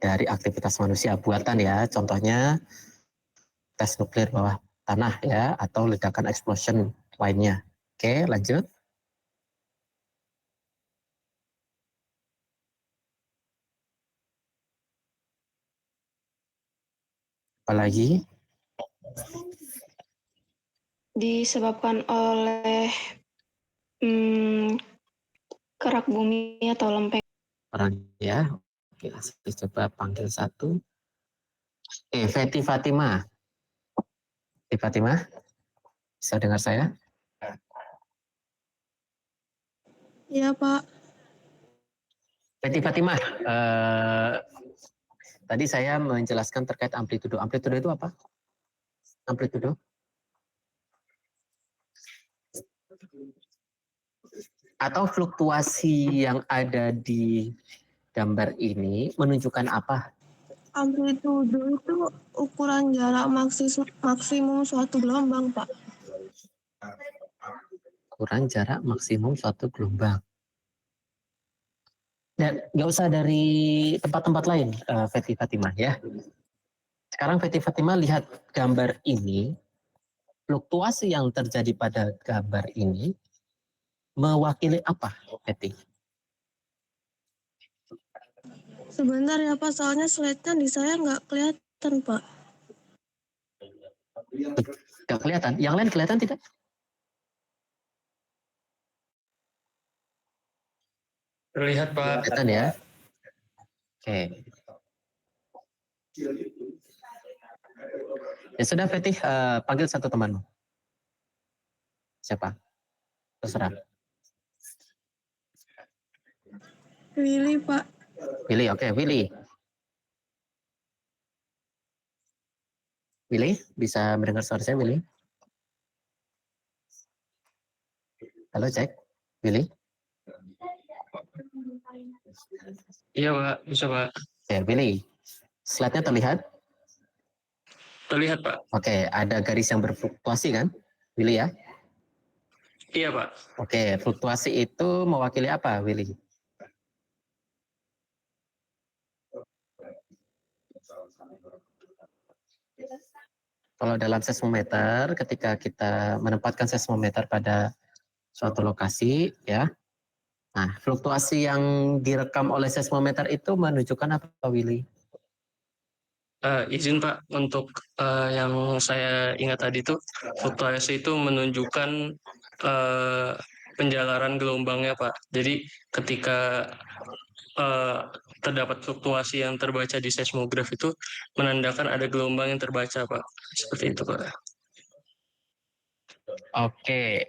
dari aktivitas manusia buatan ya, contohnya tes nuklir bawah tanah ya, atau ledakan explosion lainnya. Oke, lanjut. Apalagi? Disebabkan oleh kerak bumi atau lempeng. Orang ya. Oke, saya coba panggil satu. Feti Fatima. Feti Fatima, bisa dengar saya? Iya, Pak. Feti Fatima, tadi saya menjelaskan terkait amplitudo. Amplitudo itu apa? Amplitudo? Atau fluktuasi yang ada di gambar ini menunjukkan apa? Amplitudo itu ukuran jarak maksimum suatu gelombang, Pak. Ukuran jarak maksimum suatu gelombang. Dan nggak usah dari tempat-tempat lain, Feti Fatima ya. Sekarang Feti Fatima lihat gambar ini, fluktuasi yang terjadi pada gambar ini mewakili apa, Feti? Sebentar ya, Pak. Soalnya slide-nya di saya nggak kelihatan, Pak. Nggak kelihatan. Yang lain kelihatan tidak? Terlihat, Pak. Kelihatan ya. Oke. Ya sudah, Fetih, panggil satu temanmu. Siapa? Terserah. Willy, Pak. Willy, oke, Willy. Willy, bisa mendengar suara saya, Willy? Halo, cek. Willy? Iya, Pak. Bisa, Pak. Oke, Willy. Slide-nya terlihat? Terlihat, Pak. Oke, ada garis yang berfluktuasi kan? Willy ya? Iya, Pak. Oke, fluktuasi itu mewakili apa, Willy? Kalau dalam seismometer, ketika kita menempatkan seismometer pada suatu lokasi, ya, nah fluktuasi yang direkam oleh seismometer itu menunjukkan apa, Willy? Izin, Pak, untuk yang saya ingat tadi itu, fluktuasi itu menunjukkan penjalaran gelombangnya, Pak. Jadi ketika terdapat fluktuasi yang terbaca di seismograf itu menandakan ada gelombang yang terbaca, Pak. Seperti itu, Pak. Oke.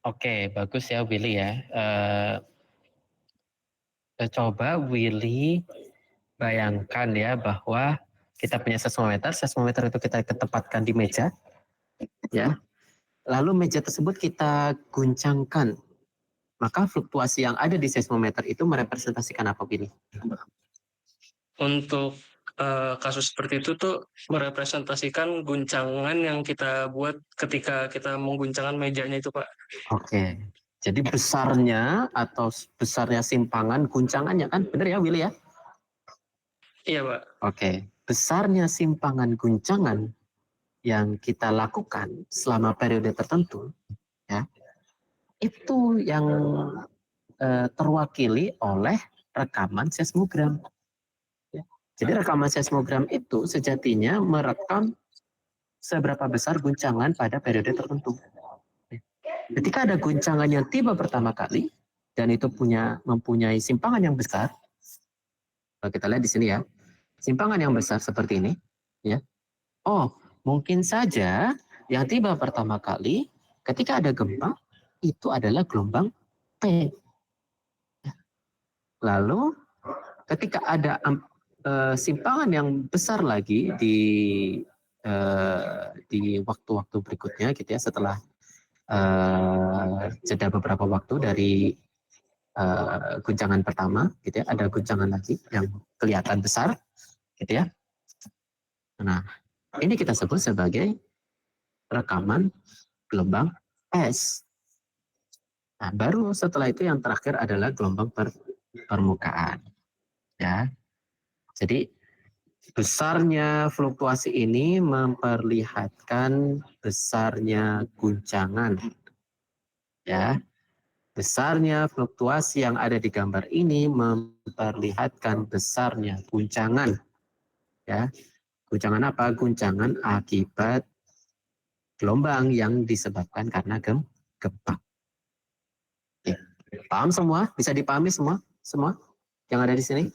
Oke, bagus ya Willy ya. Coba Willy bayangkan ya bahwa kita punya seismometer itu kita ketempatkan di meja, ya. Lalu meja tersebut kita guncangkan, maka fluktuasi yang ada di seismometer itu merepresentasikan apa, Willy? Untuk kasus seperti itu tuh merepresentasikan guncangan yang kita buat ketika kita mengguncangkan mejanya itu, Pak. Oke, jadi besarnya atau besarnya simpangan guncangannya kan, benar ya Willy ya? Iya, Pak. Oke, besarnya simpangan guncangan yang kita lakukan selama periode tertentu, ya, itu yang terwakili oleh rekaman seismogram. Ya. Jadi rekaman seismogram itu sejatinya merekam seberapa besar guncangan pada periode tertentu. Ketika ada guncangan yang tiba pertama kali dan itu mempunyai simpangan yang besar, kalau kita lihat di sini ya, simpangan yang besar seperti ini, ya. Oh, mungkin saja yang tiba pertama kali ketika ada gempa itu adalah gelombang P. Lalu ketika ada simpangan yang besar lagi di waktu-waktu berikutnya gitu ya, setelah jeda beberapa waktu dari guncangan pertama gitu ya, ada guncangan lagi yang kelihatan besar gitu ya. Nah, ini kita sebut sebagai rekaman gelombang S. Nah, baru setelah itu yang terakhir adalah gelombang permukaan. Ya, jadi besarnya fluktuasi ini memperlihatkan besarnya guncangan. Ya, besarnya fluktuasi yang ada di gambar ini memperlihatkan besarnya guncangan. Ya, guncangan apa? Guncangan akibat gelombang yang disebabkan karena gempa. Oke. Paham semua? Bisa dipahami semua? Semua yang ada di sini?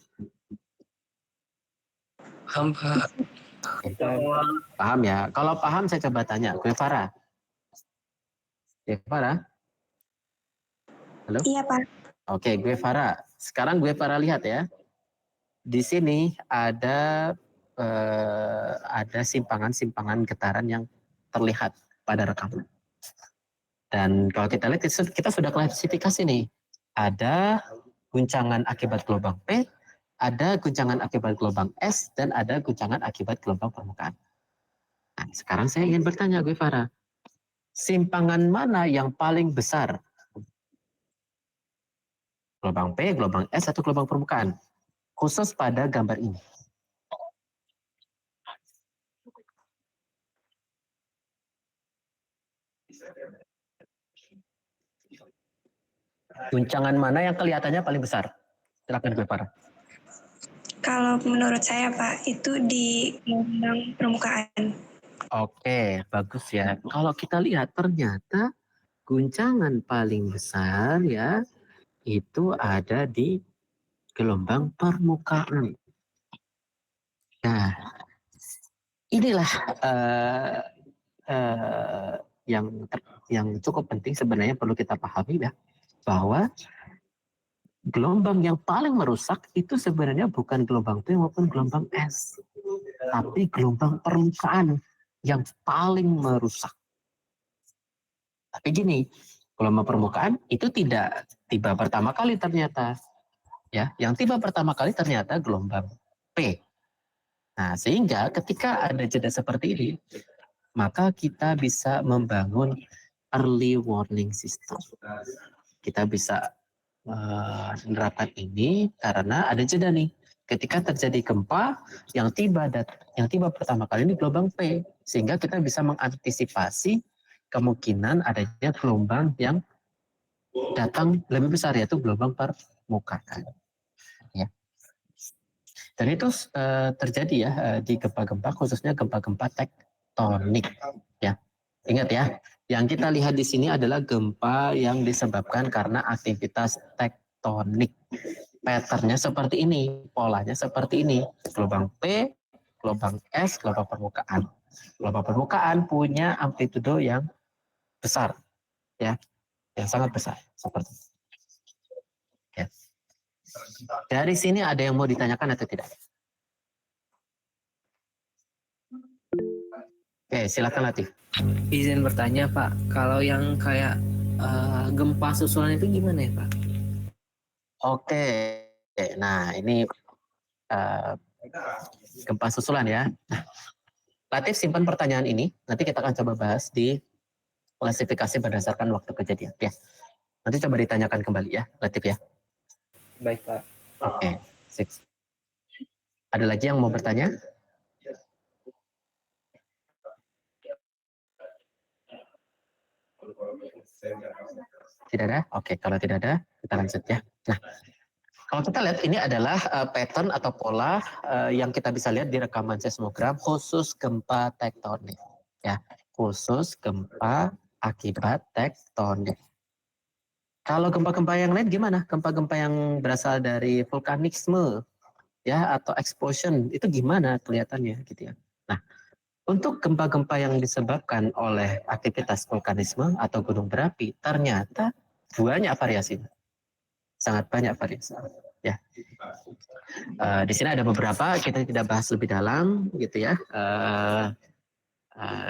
Paham, Pak. Paham ya? Kalau paham saya coba tanya, Guevara. Guevara? Halo? Iya, Pak. Oke, Guevara. Sekarang Guevara lihat ya. Di sini ada simpangan-simpangan getaran yang terlihat pada rekaman. Dan kalau kita lihat, kita sudah klasifikasi nih. Ada guncangan akibat gelombang P, ada guncangan akibat gelombang S, dan ada guncangan akibat gelombang permukaan. Nah, sekarang saya ingin bertanya, Guevara. Simpangan mana yang paling besar? Gelombang P, gelombang S, atau gelombang permukaan? Khusus pada gambar ini. Guncangan mana yang kelihatannya paling besar? Silakan Guevara. Kalau menurut saya, Pak, itu di gelombang permukaan. Oke, bagus ya. Kalau kita lihat ternyata guncangan paling besar ya itu ada di gelombang permukaan. Nah, inilah yang cukup penting sebenarnya perlu kita pahami ya, bahwa gelombang yang paling merusak itu sebenarnya bukan gelombang P maupun gelombang S, tapi gelombang permukaan yang paling merusak. Tapi gini, gelombang permukaan itu tidak tiba pertama kali ternyata. Ya, yang tiba pertama kali ternyata gelombang P. Nah, sehingga ketika ada jeda seperti ini, maka kita bisa membangun early warning system. Kita bisa menerapkan ini karena ada jeda nih. Ketika terjadi gempa yang tiba pertama kali ini gelombang P, sehingga kita bisa mengantisipasi kemungkinan adanya gelombang yang datang lebih besar, yaitu gelombang permukaan. Ya. Dan itu terjadi ya di gempa-gempa, khususnya gempa-gempa tektonik. Ya, ingat ya, yang kita lihat di sini adalah gempa yang disebabkan karena aktivitas tektonik. Patternnya seperti ini, polanya seperti ini. Gelombang P, gelombang S, gelombang permukaan. Gelombang permukaan punya amplitudo yang besar, ya, yang sangat besar seperti itu. Ya. Dari sini ada yang mau ditanyakan atau tidak? Oke, silakan Latif. Izin bertanya Pak, kalau yang kayak gempa susulan itu gimana ya Pak? Oke, nah ini gempa susulan ya. Nah, Latif simpan pertanyaan ini, nanti kita akan coba bahas di klasifikasi berdasarkan waktu kejadian. Ya, nanti coba ditanyakan kembali ya, Latif ya. Baik Pak. Oke, six. Ada lagi yang mau bertanya? Tidak ada? Oke, kalau tidak ada, kita lanjut ya. Nah, kalau kita lihat ini adalah pattern atau pola yang kita bisa lihat di rekaman seismogram khusus gempa tektonik. Ya, khusus gempa akibat tektonik. Kalau gempa-gempa yang lain gimana? Gempa-gempa yang berasal dari vulkanisme ya atau explosion itu gimana kelihatannya gitu ya. Nah, untuk gempa-gempa yang disebabkan oleh aktivitas vulkanisme atau gunung berapi ternyata banyak variasinya. Sangat banyak variasi. Ya. Di sini ada beberapa, kita tidak bahas lebih dalam gitu ya.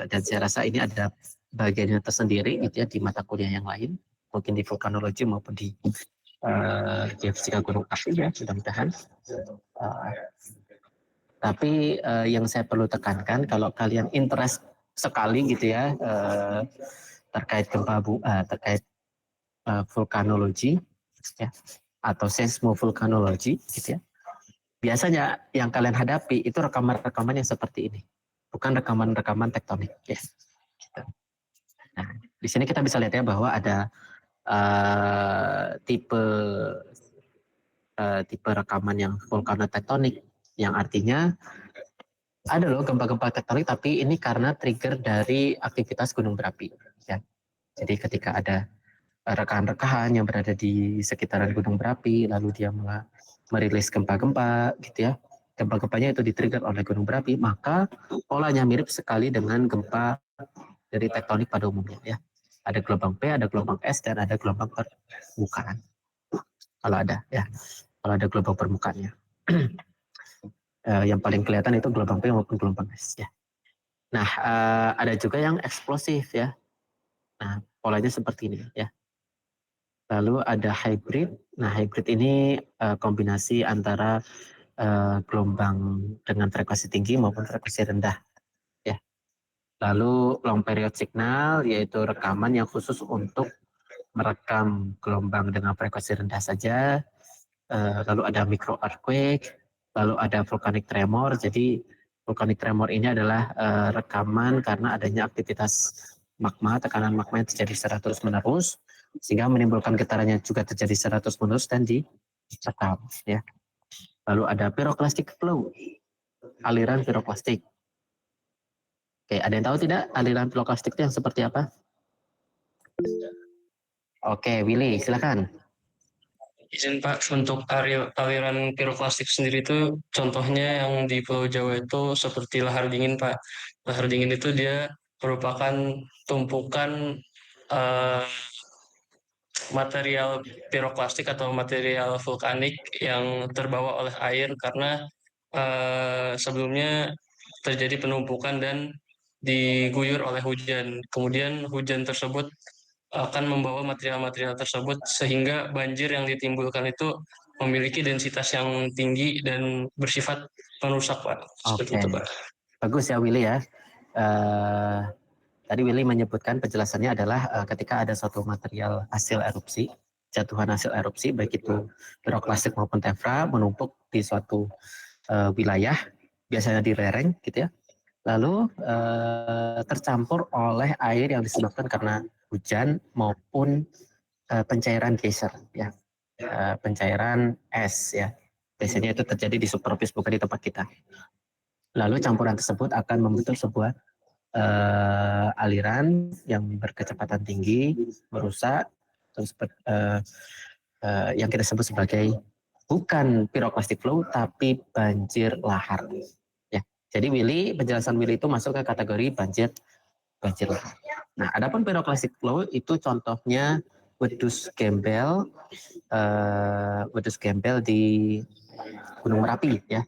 Dan saya rasa ini ada bagiannya tersendiri gitu ya di mata kuliah yang lain, mungkin di vulkanologi maupun di geofisika gunung api ya, mudah-mudahan. Tapi yang saya perlu tekankan, kalau kalian interest sekali gitu ya terkait gempa terkait vulkanologi, ya, atau seismovulkanologi, gitu ya. Biasanya yang kalian hadapi itu rekaman-rekaman yang seperti ini, bukan rekaman-rekaman tektonik. Ya. Gitu. Nah, di sini kita bisa lihat ya bahwa ada tipe rekaman yang vulkanotektonik, yang artinya ada loh gempa-gempa tektonik, tapi ini karena trigger dari aktivitas gunung berapi. Ya. Jadi ketika ada rekahan-rekahan yang berada di sekitaran gunung berapi, lalu dia merilis gempa-gempa, gitu ya. Gempa-gempanya itu di-trigger oleh gunung berapi, maka polanya mirip sekali dengan gempa dari tektonik pada umumnya. Ya. Ada gelombang P, ada gelombang S, dan ada gelombang permukaan. Kalau ada, ya. Kalau ada gelombang permukaannya. Yang paling kelihatan itu gelombang P maupun gelombang S. Ya. Nah, ada juga yang eksplosif, ya. Nah, polanya seperti ini, ya. Lalu ada hybrid. Nah, hybrid ini kombinasi antara gelombang dengan frekuensi tinggi maupun frekuensi rendah. Ya. Lalu long period signal, yaitu rekaman yang khusus untuk merekam gelombang dengan frekuensi rendah saja. Lalu ada micro earthquake, lalu ada volcanic tremor. Jadi volcanic tremor ini adalah rekaman karena adanya aktivitas magma, tekanan magma yang terjadi secara terus-menerus, sehingga menimbulkan getarannya juga terjadi secara terus-menerus dan direkam. Ya. Lalu ada pyroclastic flow, aliran piroklastik. Oke, ada yang tahu tidak aliran piroklastik itu yang seperti apa? Oke, Willy, silakan. Izin Pak, untuk aliran piroklastik sendiri itu contohnya yang di Pulau Jawa itu seperti lahar dingin Pak. Lahar dingin itu dia merupakan tumpukan material piroklastik atau material vulkanik yang terbawa oleh air karena sebelumnya terjadi penumpukan dan diguyur oleh hujan. Kemudian hujan tersebut akan membawa material-material tersebut sehingga banjir yang ditimbulkan itu memiliki densitas yang tinggi dan bersifat perusak, Pak. Seperti itu, Pak. Bagus ya Willy ya. Tadi Willy menyebutkan penjelasannya adalah ketika ada suatu material hasil erupsi, jatuhan hasil erupsi, baik itu piroklastik maupun tephra menumpuk di suatu wilayah, biasanya di lereng gitu ya. Lalu tercampur oleh air yang disebabkan karena hujan maupun pencairan geyser ya, pencairan es ya. Biasanya itu terjadi di subtropis, bukan di tempat kita. Lalu campuran tersebut akan membentuk sebuah aliran yang berkecepatan tinggi, merusak, terus yang kita sebut sebagai bukan pyroclastic flow tapi banjir lahar. Ya, jadi Willy, penjelasan Willy itu masuk ke kategori banjir lahar. Nah, adapun pyroclastic flow itu contohnya wedus gembel di Gunung Merapi ya.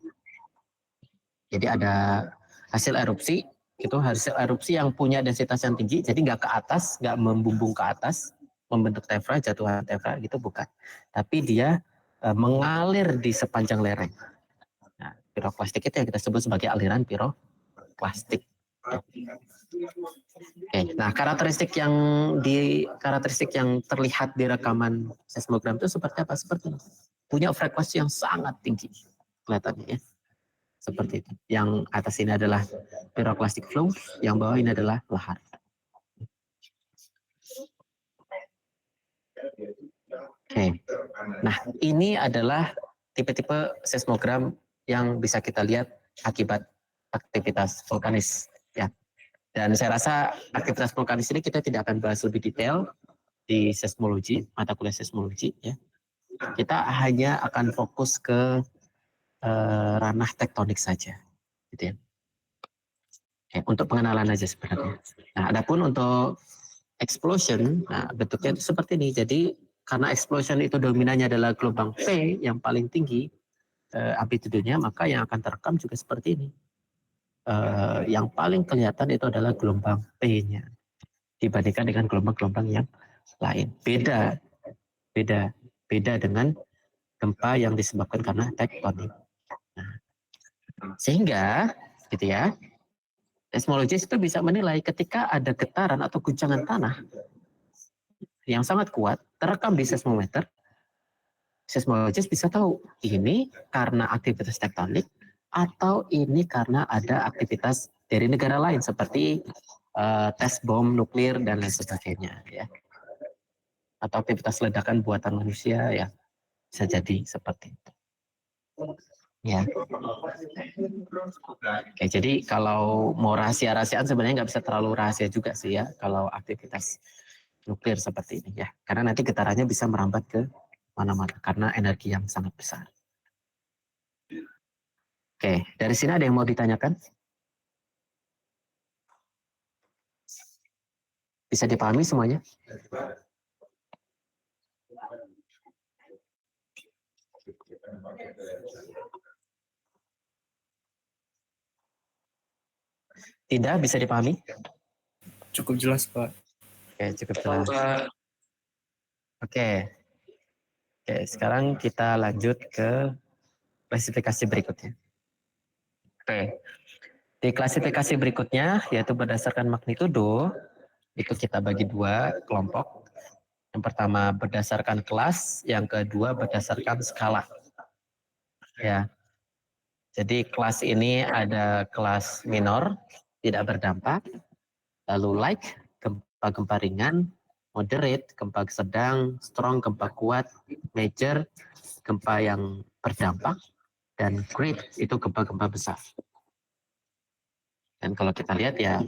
Jadi ada hasil erupsi, itu hasil erupsi yang punya densitas yang tinggi, jadi nggak ke atas, nggak membumbung ke atas, membentuk tephra, jatuhan tephra gitu, bukan. Tapi dia mengalir di sepanjang lereng. Nah, piroklastik itu yang kita sebut sebagai aliran piroklastik. Oke, nah karakteristik yang terlihat di rekaman seismogram itu seperti apa? Seperti ini. Punya frekuensi yang sangat tinggi kelihatannya ya. Seperti itu. Yang atas ini adalah pyroclastic flow, yang bawah ini adalah lahar. Oke. Nah, ini adalah tipe-tipe seismogram yang bisa kita lihat akibat aktivitas vulkanis ya. Dan saya rasa aktivitas vulkanis ini kita tidak akan bahas lebih detail di seismologi, mata kuliah seismologi ya. Kita hanya akan fokus ke ranah tektonik saja, gitu ya. Untuk pengenalan aja sebenarnya. Nah, adapun untuk explosion, nah bentuknya itu seperti ini. Jadi karena explosion itu dominannya adalah gelombang P yang paling tinggi amplitudenya, maka yang akan terekam juga seperti ini. Yang paling kelihatan itu adalah gelombang P-nya dibandingkan dengan gelombang-gelombang yang lain. Beda dengan gempa yang disebabkan karena tektonik. Nah, sehingga gitu ya, seismologis itu bisa menilai ketika ada getaran atau guncangan tanah yang sangat kuat terekam di seismometer, seismologis bisa tahu ini karena aktivitas tektonik atau ini karena ada aktivitas dari negara lain seperti tes bom nuklir dan lain sebagainya ya. Atau aktivitas ledakan buatan manusia ya, bisa jadi seperti itu. Ya. Oke, jadi kalau mau rahasia-rahasiaan sebenarnya nggak bisa terlalu rahasia juga sih ya kalau aktivitas nuklir seperti ini ya. Karena nanti getarannya bisa merambat ke mana-mana karena energi yang sangat besar. Oke, dari sini ada yang mau ditanyakan? Bisa dipahami semuanya? Tidak bisa dipahami? Cukup jelas, Pak. Oke, cukup jelas. Oke, sekarang kita lanjut ke klasifikasi berikutnya. Oke, di klasifikasi berikutnya yaitu berdasarkan magnitudo, itu kita bagi dua kelompok. Yang pertama berdasarkan kelas, yang kedua berdasarkan skala. Ya, jadi kelas ini ada kelas minor, tidak berdampak, lalu light, gempa-gempa ringan, moderate, gempa sedang, strong, gempa kuat, major, gempa yang berdampak, dan great, itu gempa-gempa besar. Dan kalau kita lihat ya,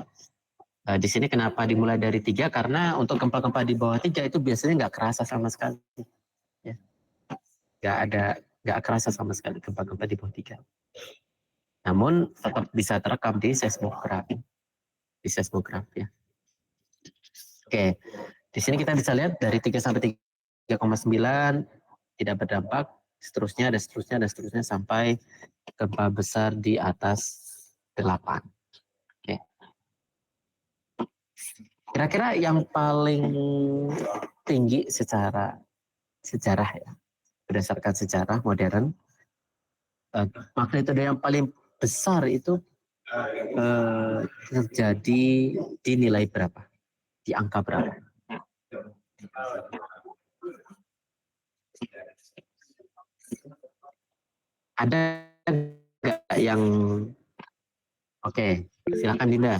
di sini kenapa dimulai dari 3? Karena untuk gempa-gempa di bawah 3 itu biasanya nggak kerasa sama sekali. Ya. Nggak kerasa sama sekali gempa-gempa di bawah 3. Namun tetap bisa terekam di seismograf. Di seismograf ya. Oke, di sini kita bisa lihat dari 3 sampai 3,9 tidak berdampak, seterusnya dan seterusnya dan seterusnya sampai gempa besar di atas 8. Oke. Kira-kira yang paling tinggi secara sejarah ya, berdasarkan sejarah modern, magnitudo yang paling besar itu terjadi di nilai berapa? Di angka berapa? Ada nggak yang oke, silakan Dinda.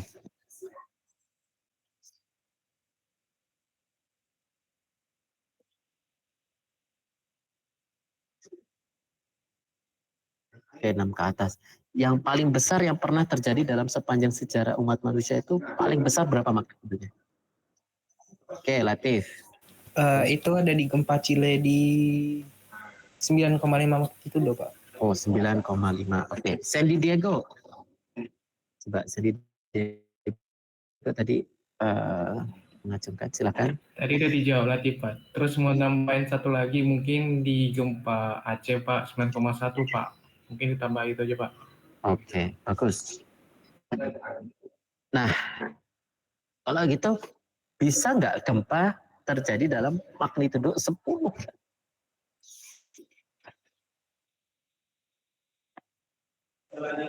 Oke, 6 ke atas. Yang paling besar yang pernah terjadi dalam sepanjang sejarah umat manusia itu paling besar berapa magnitudonya? Oke, Latif. Itu ada di gempa Chile di 9,5 magnitudo, Pak. Oh, 9,5. Oke, Sandy Diego. Coba Sandy Diego tadi mengacungkan, silakan. Tadi udah dijawab Latif, Pak. Terus mau nambahin satu lagi mungkin di gempa Aceh, Pak, 9,1, Pak. Mungkin ditambah itu aja, Pak. Oke, bagus. Nah, kalau gitu bisa nggak gempa terjadi dalam magnitudo 10?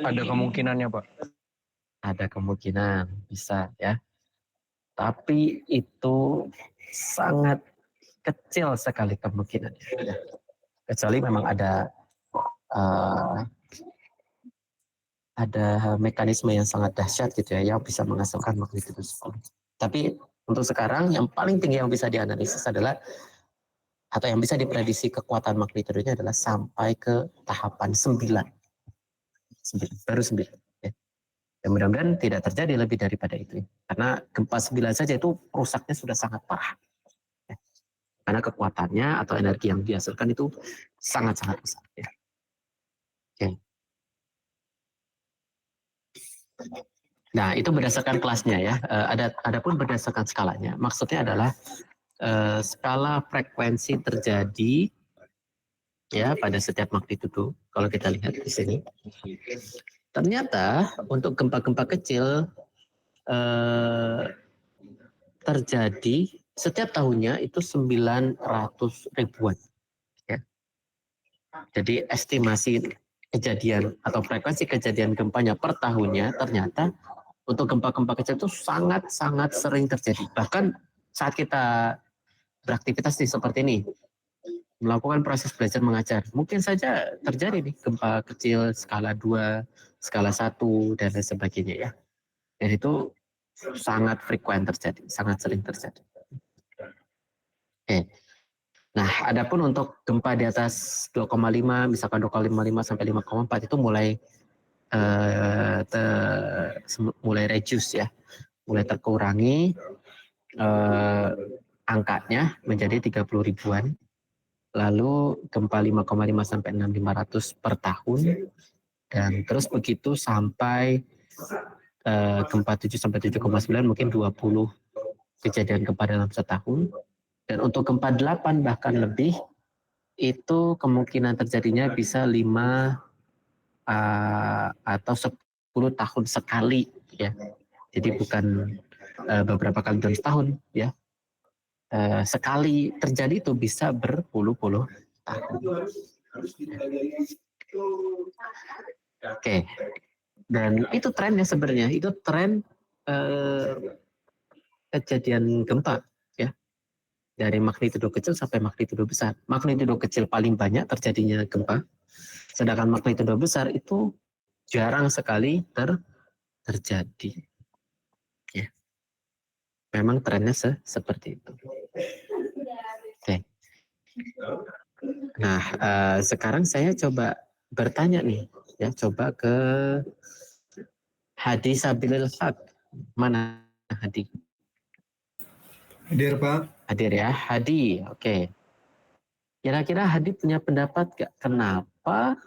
Ada kemungkinannya, Pak. Ada kemungkinan, bisa ya. Tapi itu sangat kecil sekali kemungkinannya. Ya. Kecuali memang ada mekanisme yang sangat dahsyat gitu ya, yang bisa menghasilkan magnitudo 10. Tapi untuk sekarang yang paling tinggi yang bisa dianalisis adalah, atau yang bisa diprediksi kekuatan magnitudonya adalah sampai ke tahapan 9. Baru 9. Ya. Dan mudah-mudahan tidak terjadi lebih daripada itu. Karena gempa 9 saja itu rusaknya sudah sangat parah. Ya. Karena kekuatannya atau energi yang dihasilkan itu sangat-sangat besar. Ya. Oke. Nah, itu berdasarkan kelasnya ya. Ada pun berdasarkan skalanya. Maksudnya adalah skala frekuensi terjadi ya pada setiap magnitudo. Kalau kita lihat di sini, ternyata untuk gempa-gempa kecil terjadi setiap tahunnya itu 900 ribuan. Ya. Jadi estimasi kejadian atau frekuensi kejadian gempanya per tahunnya ternyata untuk gempa-gempa kecil itu sangat-sangat sering terjadi. Bahkan saat kita beraktivitas nih seperti ini, melakukan proses belajar mengajar. Mungkin saja terjadi nih gempa kecil skala 2, skala 1 dan lain sebagainya ya. Dan itu sangat frekuent terjadi, sangat sering terjadi. Oke. Nah, adapun untuk gempa di atas 2,5, misalkan 2,55 sampai 5,4 itu mulai reduce ya, mulai terkurangi angkanya menjadi 30 ribuan. Lalu gempa 5,5 sampai 6.500 per tahun, dan terus begitu sampai gempa 7 sampai 7,9 mungkin 20 kejadian gempa dalam setahun. Dan untuk gempa 8 bahkan lebih, itu kemungkinan terjadinya bisa 5 atau 10 tahun sekali ya. Jadi bukan beberapa kali dalam setahun ya. Sekali terjadi itu bisa berpuluh-puluh tahun. Oke. Dan itu trennya sebenarnya, itu tren kejadian gempa ya. Dari magnitudo kecil sampai magnitudo besar. Magnitudo kecil paling banyak terjadinya gempa, sedangkan magnitudo besar itu jarang sekali terjadi. Ya. Memang trennya seperti itu. Oke. Nah, sekarang saya coba bertanya nih, ya, coba ke Hadi Sabilil Haq. Mana Hadi? Hadir Pak. Hadir ya, Hadi. Oke. Kira-kira Hadi punya pendapat gak kenapa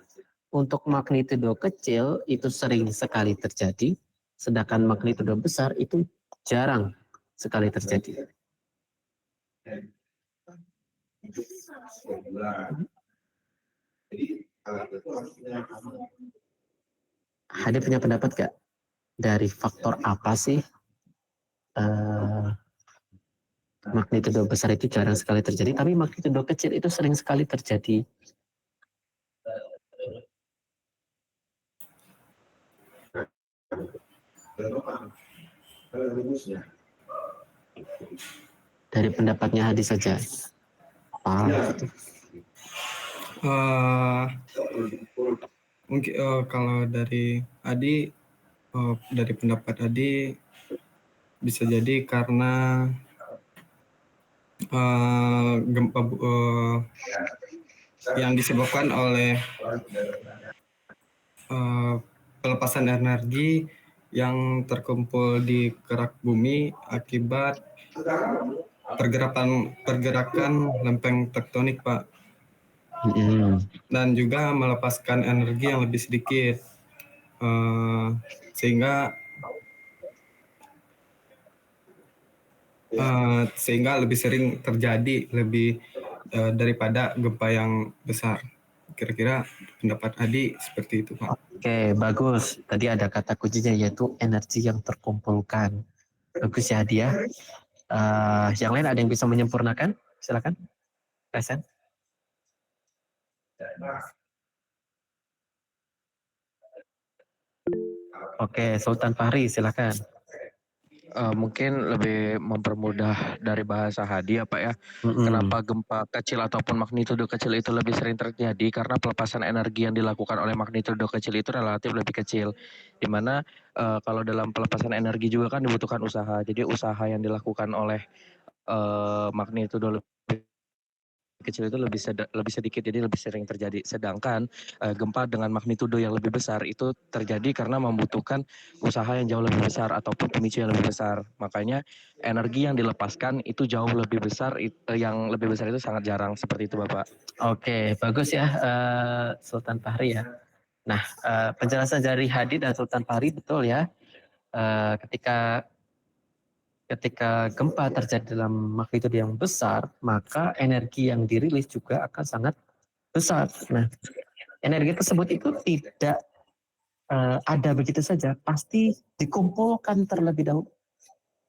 untuk magnitudo kecil itu sering sekali terjadi, sedangkan magnitudo besar itu jarang sekali terjadi? Hadi punya pendapat gak? Dari faktor apa sih magnitudo besar itu jarang sekali terjadi, tapi magnitudo kecil itu sering sekali terjadi? Dari pendapatnya Hadi saja. Mungkin kalau dari Adi, dari pendapat Adi bisa jadi karena gempa yang disebabkan oleh pelepasan energi yang terkumpul di kerak bumi akibat pergerakan lempeng tektonik, Pak. Dan juga melepaskan energi yang lebih sedikit, sehingga lebih sering terjadi daripada gempa yang besar. Kira-kira pendapat Adi seperti itu, Pak. Oke, bagus. Tadi ada kata kuncinya yaitu energi yang terkumpulkan. Bagus ya Hadi ya. Yang lain ada yang bisa menyempurnakan? Silakan. Resen. Oke, Sultan Fahri, silakan. Mungkin lebih mempermudah dari bahasa Hadi ya Pak ya. Kenapa gempa kecil ataupun magnitudo kecil itu lebih sering terjadi, karena pelepasan energi yang dilakukan oleh magnitudo kecil itu relatif lebih kecil. Dimana kalau dalam pelepasan energi juga kan dibutuhkan usaha. Jadi usaha yang dilakukan oleh magnitudo lebih kecil itu lebih sedikit, jadi lebih sering terjadi. Sedangkan gempa dengan magnitudo yang lebih besar itu terjadi karena membutuhkan usaha yang jauh lebih besar ataupun pemicu yang lebih besar. Makanya energi yang dilepaskan itu jauh lebih besar, yang lebih besar itu sangat jarang, seperti itu Bapak. Oke, bagus ya Sultan Fahri ya. Nah, penjelasan dari Hadi dan Sultan Fahri betul ya. Ketika gempa terjadi dalam magnitudo yang besar, maka energi yang dirilis juga akan sangat besar. Nah, energi tersebut itu tidak ada begitu saja, pasti dikumpulkan terlebih dahulu.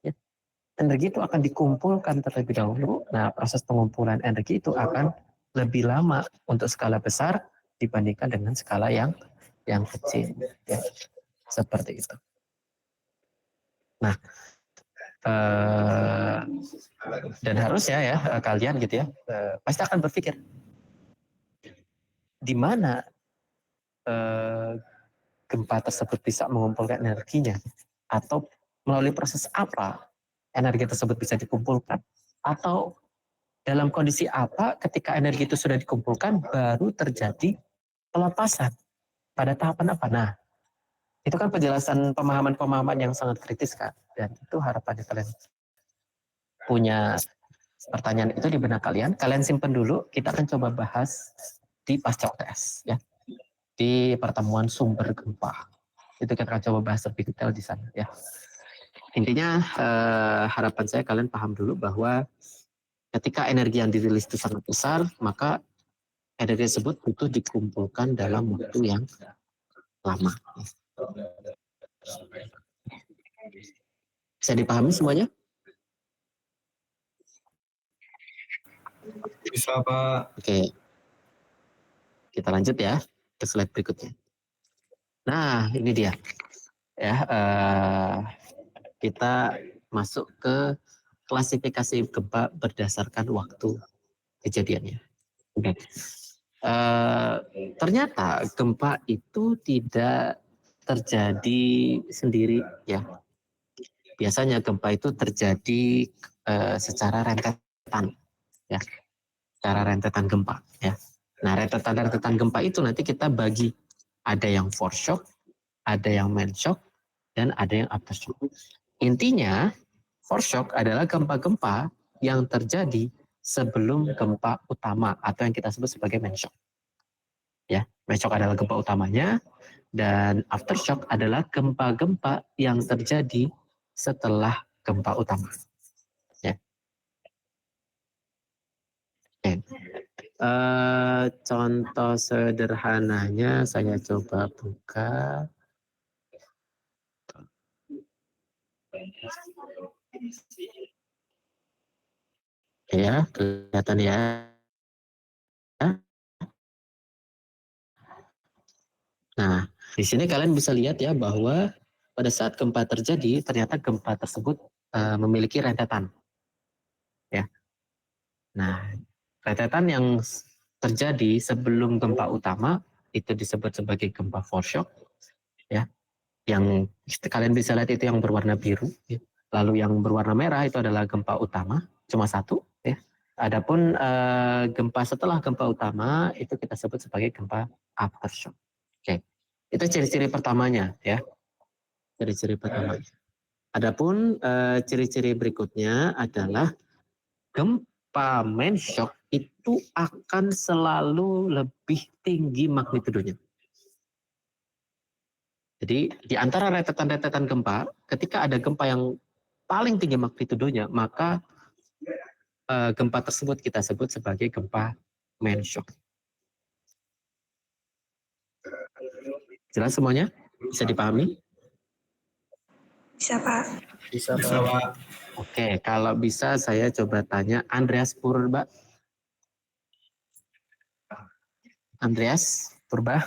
Ya. Energi itu akan dikumpulkan terlebih dahulu. Nah, proses pengumpulan energi itu akan lebih lama untuk skala besar dibandingkan dengan skala yang kecil. Ya. Seperti itu. Nah, Dan harusnya ya kalian gitu ya pasti akan berpikir di mana gempa tersebut bisa mengumpulkan energinya, atau melalui proses apa energi tersebut bisa dikumpulkan, atau dalam kondisi apa ketika energi itu sudah dikumpulkan baru terjadi pelepasan pada tahapan apa. Nah, itu kan penjelasan pemahaman-pemahaman yang sangat kritis kan, dan itu harapannya kalian punya pertanyaan itu di benak kalian simpen dulu, kita akan coba bahas di pasca UTS ya, di pertemuan sumber gempa. Itu kita akan coba bahas lebih detail di sana ya. Intinya harapan saya kalian paham dulu bahwa ketika energi yang dirilis itu sangat besar, maka energi tersebut butuh dikumpulkan dalam waktu yang lama. Bisa dipahami semuanya? Bisa, Pak. Oke. Kita lanjut ya ke slide berikutnya. Nah, ini dia. Ya, kita masuk ke klasifikasi gempa berdasarkan waktu kejadiannya. Oke. Ternyata gempa itu tidak terjadi sendiri ya. Biasanya gempa itu terjadi secara rentetan ya. Secara rentetan gempa ya. Nah, rentetan gempa itu nanti kita bagi, ada yang foreshock, ada yang mainshock, dan ada yang aftershock. Intinya, foreshock adalah gempa-gempa yang terjadi sebelum gempa utama atau yang kita sebut sebagai mainshock. Ya, mainshock adalah gempa utamanya, dan aftershock adalah gempa-gempa yang terjadi setelah gempa utama. Ya. Oke. Contoh sederhananya saya coba buka. Ya, kelihatan ya. Nah, di sini kalian bisa lihat ya bahwa pada saat gempa terjadi, ternyata gempa tersebut memiliki rentetan. Ya. Nah, rentetan yang terjadi sebelum gempa utama itu disebut sebagai gempa foreshock, ya. Yang kalian bisa lihat itu yang berwarna biru, ya. Lalu yang berwarna merah itu adalah gempa utama, cuma satu, ya. Adapun gempa setelah gempa utama itu kita sebut sebagai gempa aftershock. Oke, itu ciri-ciri pertamanya, ya. Ciri-ciri pertamanya. Adapun ciri-ciri berikutnya adalah gempa mainshock itu akan selalu lebih tinggi magnitudenya. Jadi di antara rentetan-rentetan gempa, ketika ada gempa yang paling tinggi magnitudenya, maka gempa tersebut kita sebut sebagai gempa mainshock. Jelas semuanya? Bisa dipahami? Bisa, Pak. Bisa, Bisa, Pak. Oke, kalau bisa saya coba tanya Andreas Purba. Andreas Purba.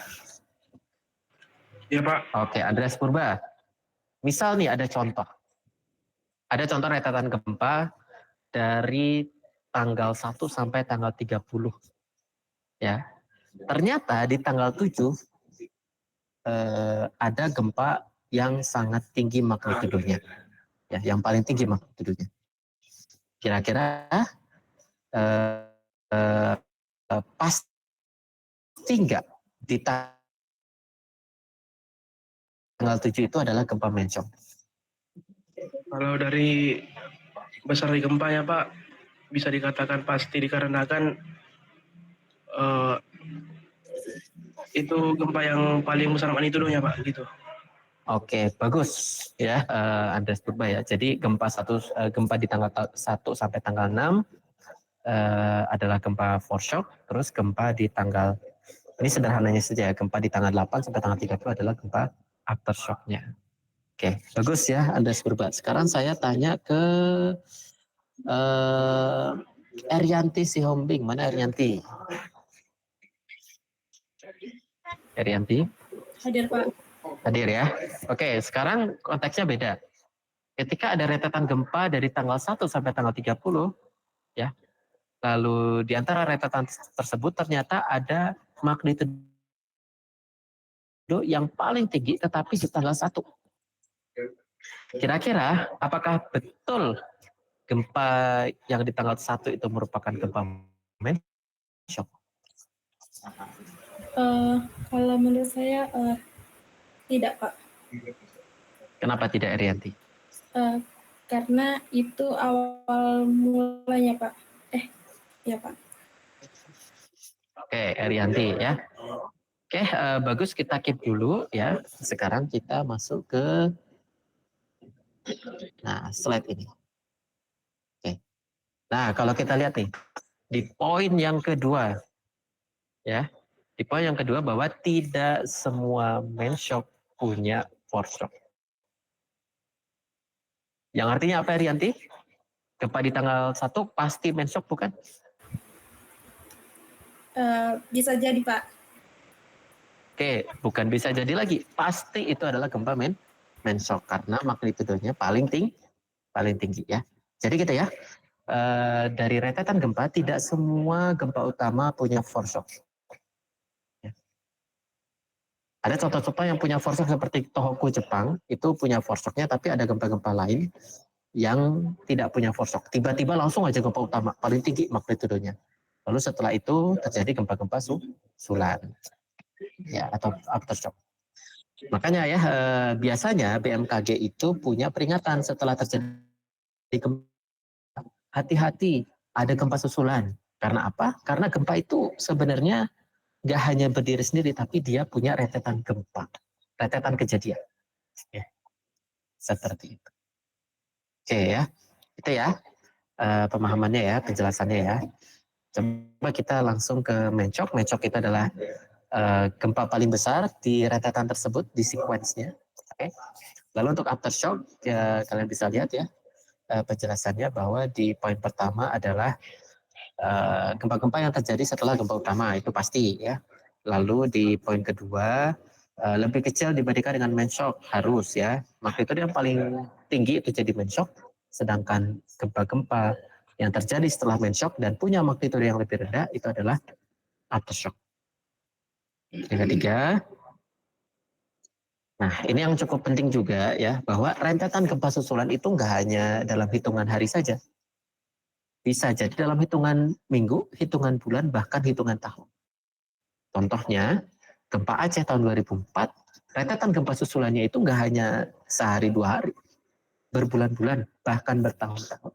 Iya, Pak. Oke, Andreas Purba. Misal nih ada contoh. Ada contoh rentetan gempa dari tanggal 1 sampai tanggal 30. Ya. Ternyata di tanggal 7 ada gempa yang sangat tinggi magnitudenya. Ya, yang paling tinggi magnitudenya. Kira-kira pasti enggak di tanggal 7 itu adalah gempa mainshock? Kalau dari besar gempa ya Pak, bisa dikatakan pasti dikarenakan itu gempa yang paling besar magnitudenya Pak, gitu. Oke, bagus ya Andreas Purba ya. Jadi gempa di tanggal 1 sampai tanggal 6 adalah gempa foreshock, terus gempa di tanggal, ini sederhananya saja ya, gempa di tanggal 8 sampai tanggal 30 adalah gempa aftershock-nya. Oke, bagus ya Andreas Purba. Sekarang saya tanya ke Erianti Sihombing. Mana Erianti? Erianti? Hadir, Pak. Hadir ya. Oke, sekarang konteksnya beda. ketika ada rentetan gempa dari tanggal 1 sampai tanggal 30, ya, lalu di antara rentetan tersebut ternyata ada magnitudo yang paling tinggi tetapi di tanggal 1. Kira-kira apakah betul gempa yang di tanggal 1 itu merupakan gempa shock? Kalau menurut saya tidak, Pak. Kenapa tidak, Erianti? Karena itu awal mulanya, Pak. Ya, Pak. Oke, Erianti ya. Oke, bagus, kita keep dulu ya. Sekarang kita masuk ke slide ini. Oke. Nah, kalau kita lihat nih di poin yang kedua ya. Di poin yang kedua bahwa tidak semua main shock punya force shock. Yang artinya apa, Rianti? Gempa di tanggal 1 pasti main shock, bukan? Bisa jadi, Pak. Oke, bukan bisa jadi lagi. Pasti itu adalah gempa main shock karena magnitudonya paling tinggi ya. Jadi gitu ya. Dari rentetan gempa tidak semua gempa utama punya force shock. Ya. Ada contoh-contoh yang punya force shock seperti Tohoku Jepang, itu punya force shocknya, tapi ada gempa-gempa lain yang tidak punya force shock. Tiba-tiba langsung aja gempa utama, paling tinggi magnitudonya. Lalu setelah itu terjadi gempa-gempa susulan, ya, atau aftershock. Makanya ya biasanya BMKG itu punya peringatan setelah terjadi gempa. Hati-hati, ada gempa susulan. Karena apa? Karena gempa itu sebenarnya nggak hanya berdiri sendiri, tapi dia punya rentetan gempa, rentetan kejadian. Ya. Seperti itu. Oke ya, itu ya pemahamannya ya, penjelasannya ya. Coba kita langsung ke main shock. Main shock itu adalah gempa paling besar di rentetan tersebut, di sequence-nya. Oke. Lalu untuk aftershock, ya, kalian bisa lihat ya penjelasannya bahwa di poin pertama adalah gempa-gempa yang terjadi setelah gempa utama, itu pasti ya. Lalu di poin kedua lebih kecil dibandingkan dengan main shock, harus ya. Magnitudo yang paling tinggi itu jadi main shock, sedangkan gempa-gempa yang terjadi setelah main shock dan punya magnitudo yang lebih rendah itu adalah aftershock. Yang ketiga, nah ini yang cukup penting juga ya, bahwa rentetan gempa susulan itu nggak hanya dalam hitungan hari saja. Bisa jadi dalam hitungan minggu, hitungan bulan, bahkan hitungan tahun. Contohnya, gempa Aceh tahun 2004, rentetan gempa susulannya itu nggak hanya sehari 2 hari, berbulan-bulan, bahkan bertahun-tahun.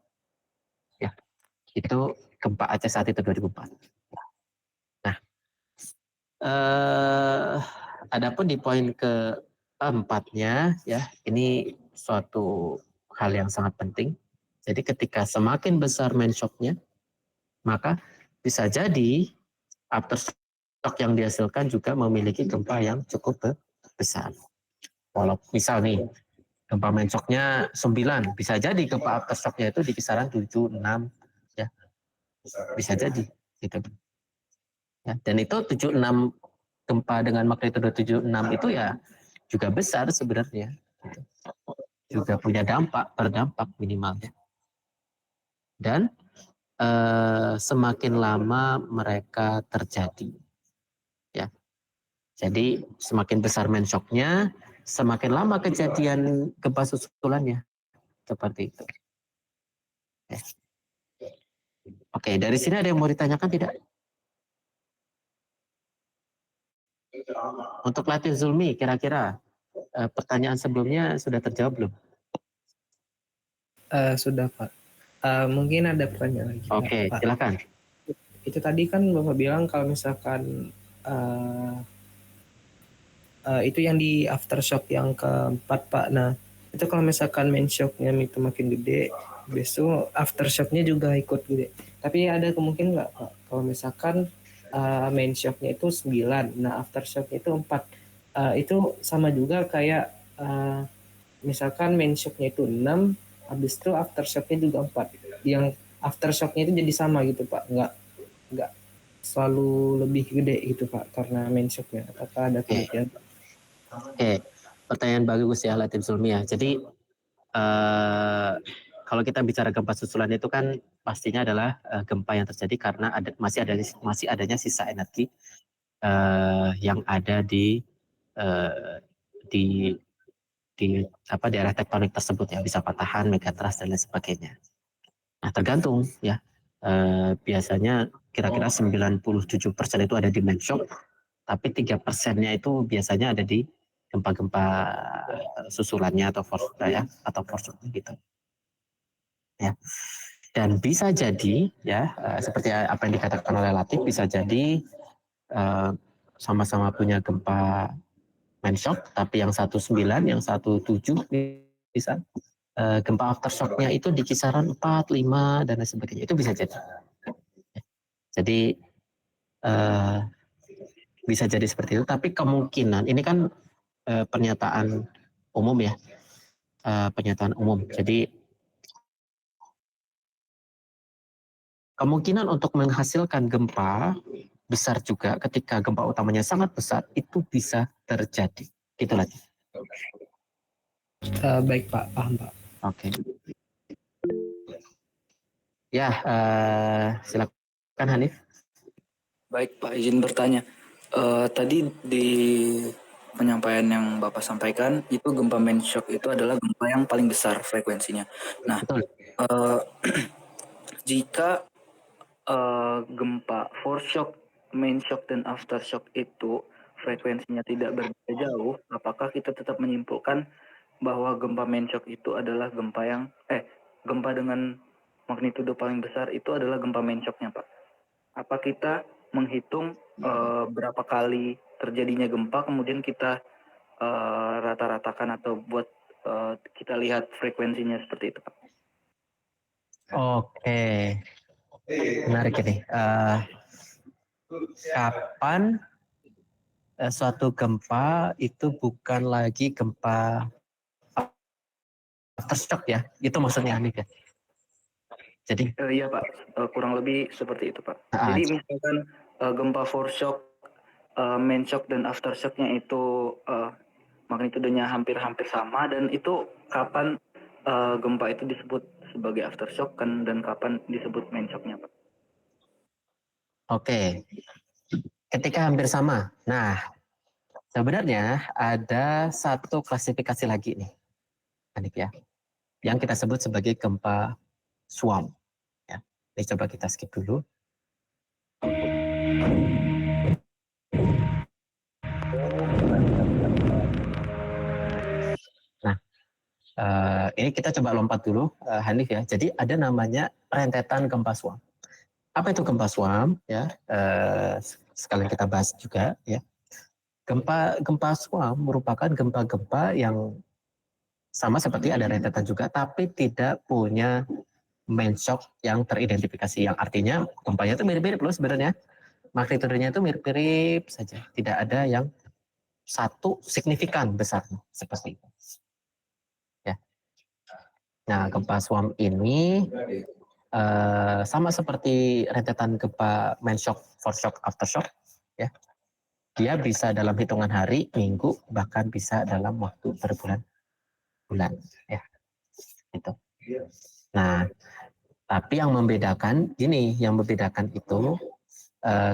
Ya, itu gempa Aceh saat itu 2004. Nah, adapun di poin keempatnya, ya, ini suatu hal yang sangat penting. Jadi ketika semakin besar main shock-nya, maka bisa jadi aftershock yang dihasilkan juga memiliki gempa yang cukup besar. Kalau misal nih, gempa main shock-nya 9, bisa jadi gempa aftershock-nya itu di kisaran 7, 6, ya. Bisa jadi, gitu. Ya, dan itu 7-6 gempa dengan magnitudo 7-6 itu ya juga besar sebenarnya. Gitu. Juga punya berdampak minimalnya. Dan semakin lama mereka terjadi. Ya. Jadi semakin besar main shock-nya, semakin lama kejadian gempa susulannya. Seperti itu. Ya. Oke, dari sini ada yang mau ditanyakan tidak? Untuk Latif Zulmi, kira-kira pertanyaan sebelumnya sudah terjawab belum? Sudah, Pak. Mungkin ada pertanyaan lagi. Oke, Pak. silakan. Itu tadi kan Bapak bilang kalau misalkan itu yang di aftershock yang keempat, Pak. Nah, itu kalau misalkan main shocknya itu makin gede, besok aftershocknya juga ikut gede. Tapi ada kemungkinan nggak, Pak? Kalau misalkan main shocknya itu 9, nah aftershocknya itu 4. Itu sama juga kayak misalkan main shocknya itu 6, habis itu aftershocknya juga 4. Yang aftershocknya itu jadi sama gitu, Pak. Nggak selalu lebih gede gitu, Pak, karena main shocknya. Apakah ada kemungkinan, Pak? Oke, pertanyaan bagus ya Latif Zulmi ya. Jadi kalau kita bicara gempa susulan itu kan pastinya adalah gempa yang terjadi karena masih adanya sisa energi yang ada di daerah tektonik tersebut ya, bisa patahan, megatrust dan lain sebagainya. Nah, tergantung ya. Biasanya kira-kira 97% itu ada di main shock, tapi 3%-nya itu biasanya ada di gempa-gempa susulannya atau force shock gitu. Ya. Dan bisa jadi ya seperti apa yang dikatakan oleh Latif, bisa jadi sama-sama punya gempa main shock, tapi yang 19, yang 17 bisa gempa aftershock-nya itu di kisaran 4, 5 dan lain sebagainya. Itu bisa jadi. Jadi bisa jadi seperti itu, tapi kemungkinan ini kan pernyataan umum ya, pernyataan umum. Jadi kemungkinan untuk menghasilkan gempa besar juga ketika gempa utamanya sangat besar itu bisa terjadi. Gitu lagi. Baik Pak, paham Pak. Oke. Ya, silakan Hanif. Baik Pak, izin bertanya. Tadi di penyampaian yang Bapak sampaikan, itu gempa main shock itu adalah gempa yang paling besar frekuensinya. Nah, jika gempa foreshock, main shock, dan aftershock itu frekuensinya tidak berbeda jauh, apakah kita tetap menyimpulkan bahwa gempa main shock itu adalah gempa dengan magnitudo paling besar itu adalah gempa main shock-nya, Pak? Apa kita menghitung berapa kali terjadinya gempa, kemudian kita rata-ratakan atau buat kita lihat frekuensinya seperti itu, Pak? Oke, menarik ini. Kapan suatu gempa itu bukan lagi gempa aftershock ya? Itu maksudnya Hanif ya? Jadi iya Pak, kurang lebih seperti itu Pak. Jadi misalkan gempa foreshock, main shock dan aftershocknya itu magnitudonya hampir-hampir sama, dan itu kapan gempa itu disebut sebagai aftershock dan kapan disebut main shocknya Pak? Oke, ketika hampir sama. Nah, sebenarnya ada satu klasifikasi lagi nih, Hanif ya, yang kita sebut sebagai gempa swarm. Ya, ini coba kita skip dulu. Nah, ini kita coba lompat dulu, Hanif ya. Jadi ada namanya rentetan gempa swarm. Apa itu gempa swarm? Ya, sekalian kita bahas juga ya. Gempa swarm merupakan gempa-gempa yang sama seperti ada rentetan juga, tapi tidak punya main shock yang teridentifikasi, yang artinya gempanya itu mirip-mirip loh sebenarnya, magnitudenya itu mirip-mirip saja, tidak ada yang satu signifikan besar seperti itu. Ya. Nah, gempa swarm ini sama seperti rentetan gempa main shock, foreshock, aftershock, ya. Dia bisa dalam hitungan hari, minggu, bahkan bisa dalam waktu berbulan-bulan, ya. Itu. Nah, tapi yang membedakan itu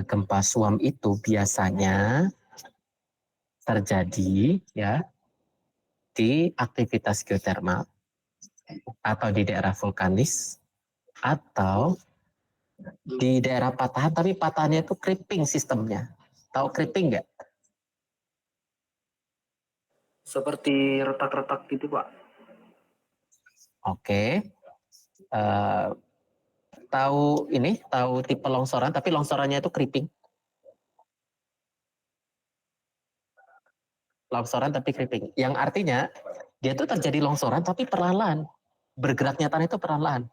gempa swarm itu biasanya terjadi ya di aktivitas geotermal atau di daerah vulkanis atau di daerah patahan, tapi patahannya itu creeping sistemnya. Tahu creeping nggak? Seperti retak-retak gitu Pak. Oke. Tahu tipe longsoran, tapi longsorannya itu creeping. Longsoran tapi creeping. Yang artinya dia itu terjadi longsoran tapi perlahan. Bergeraknya tanah itu perlahan.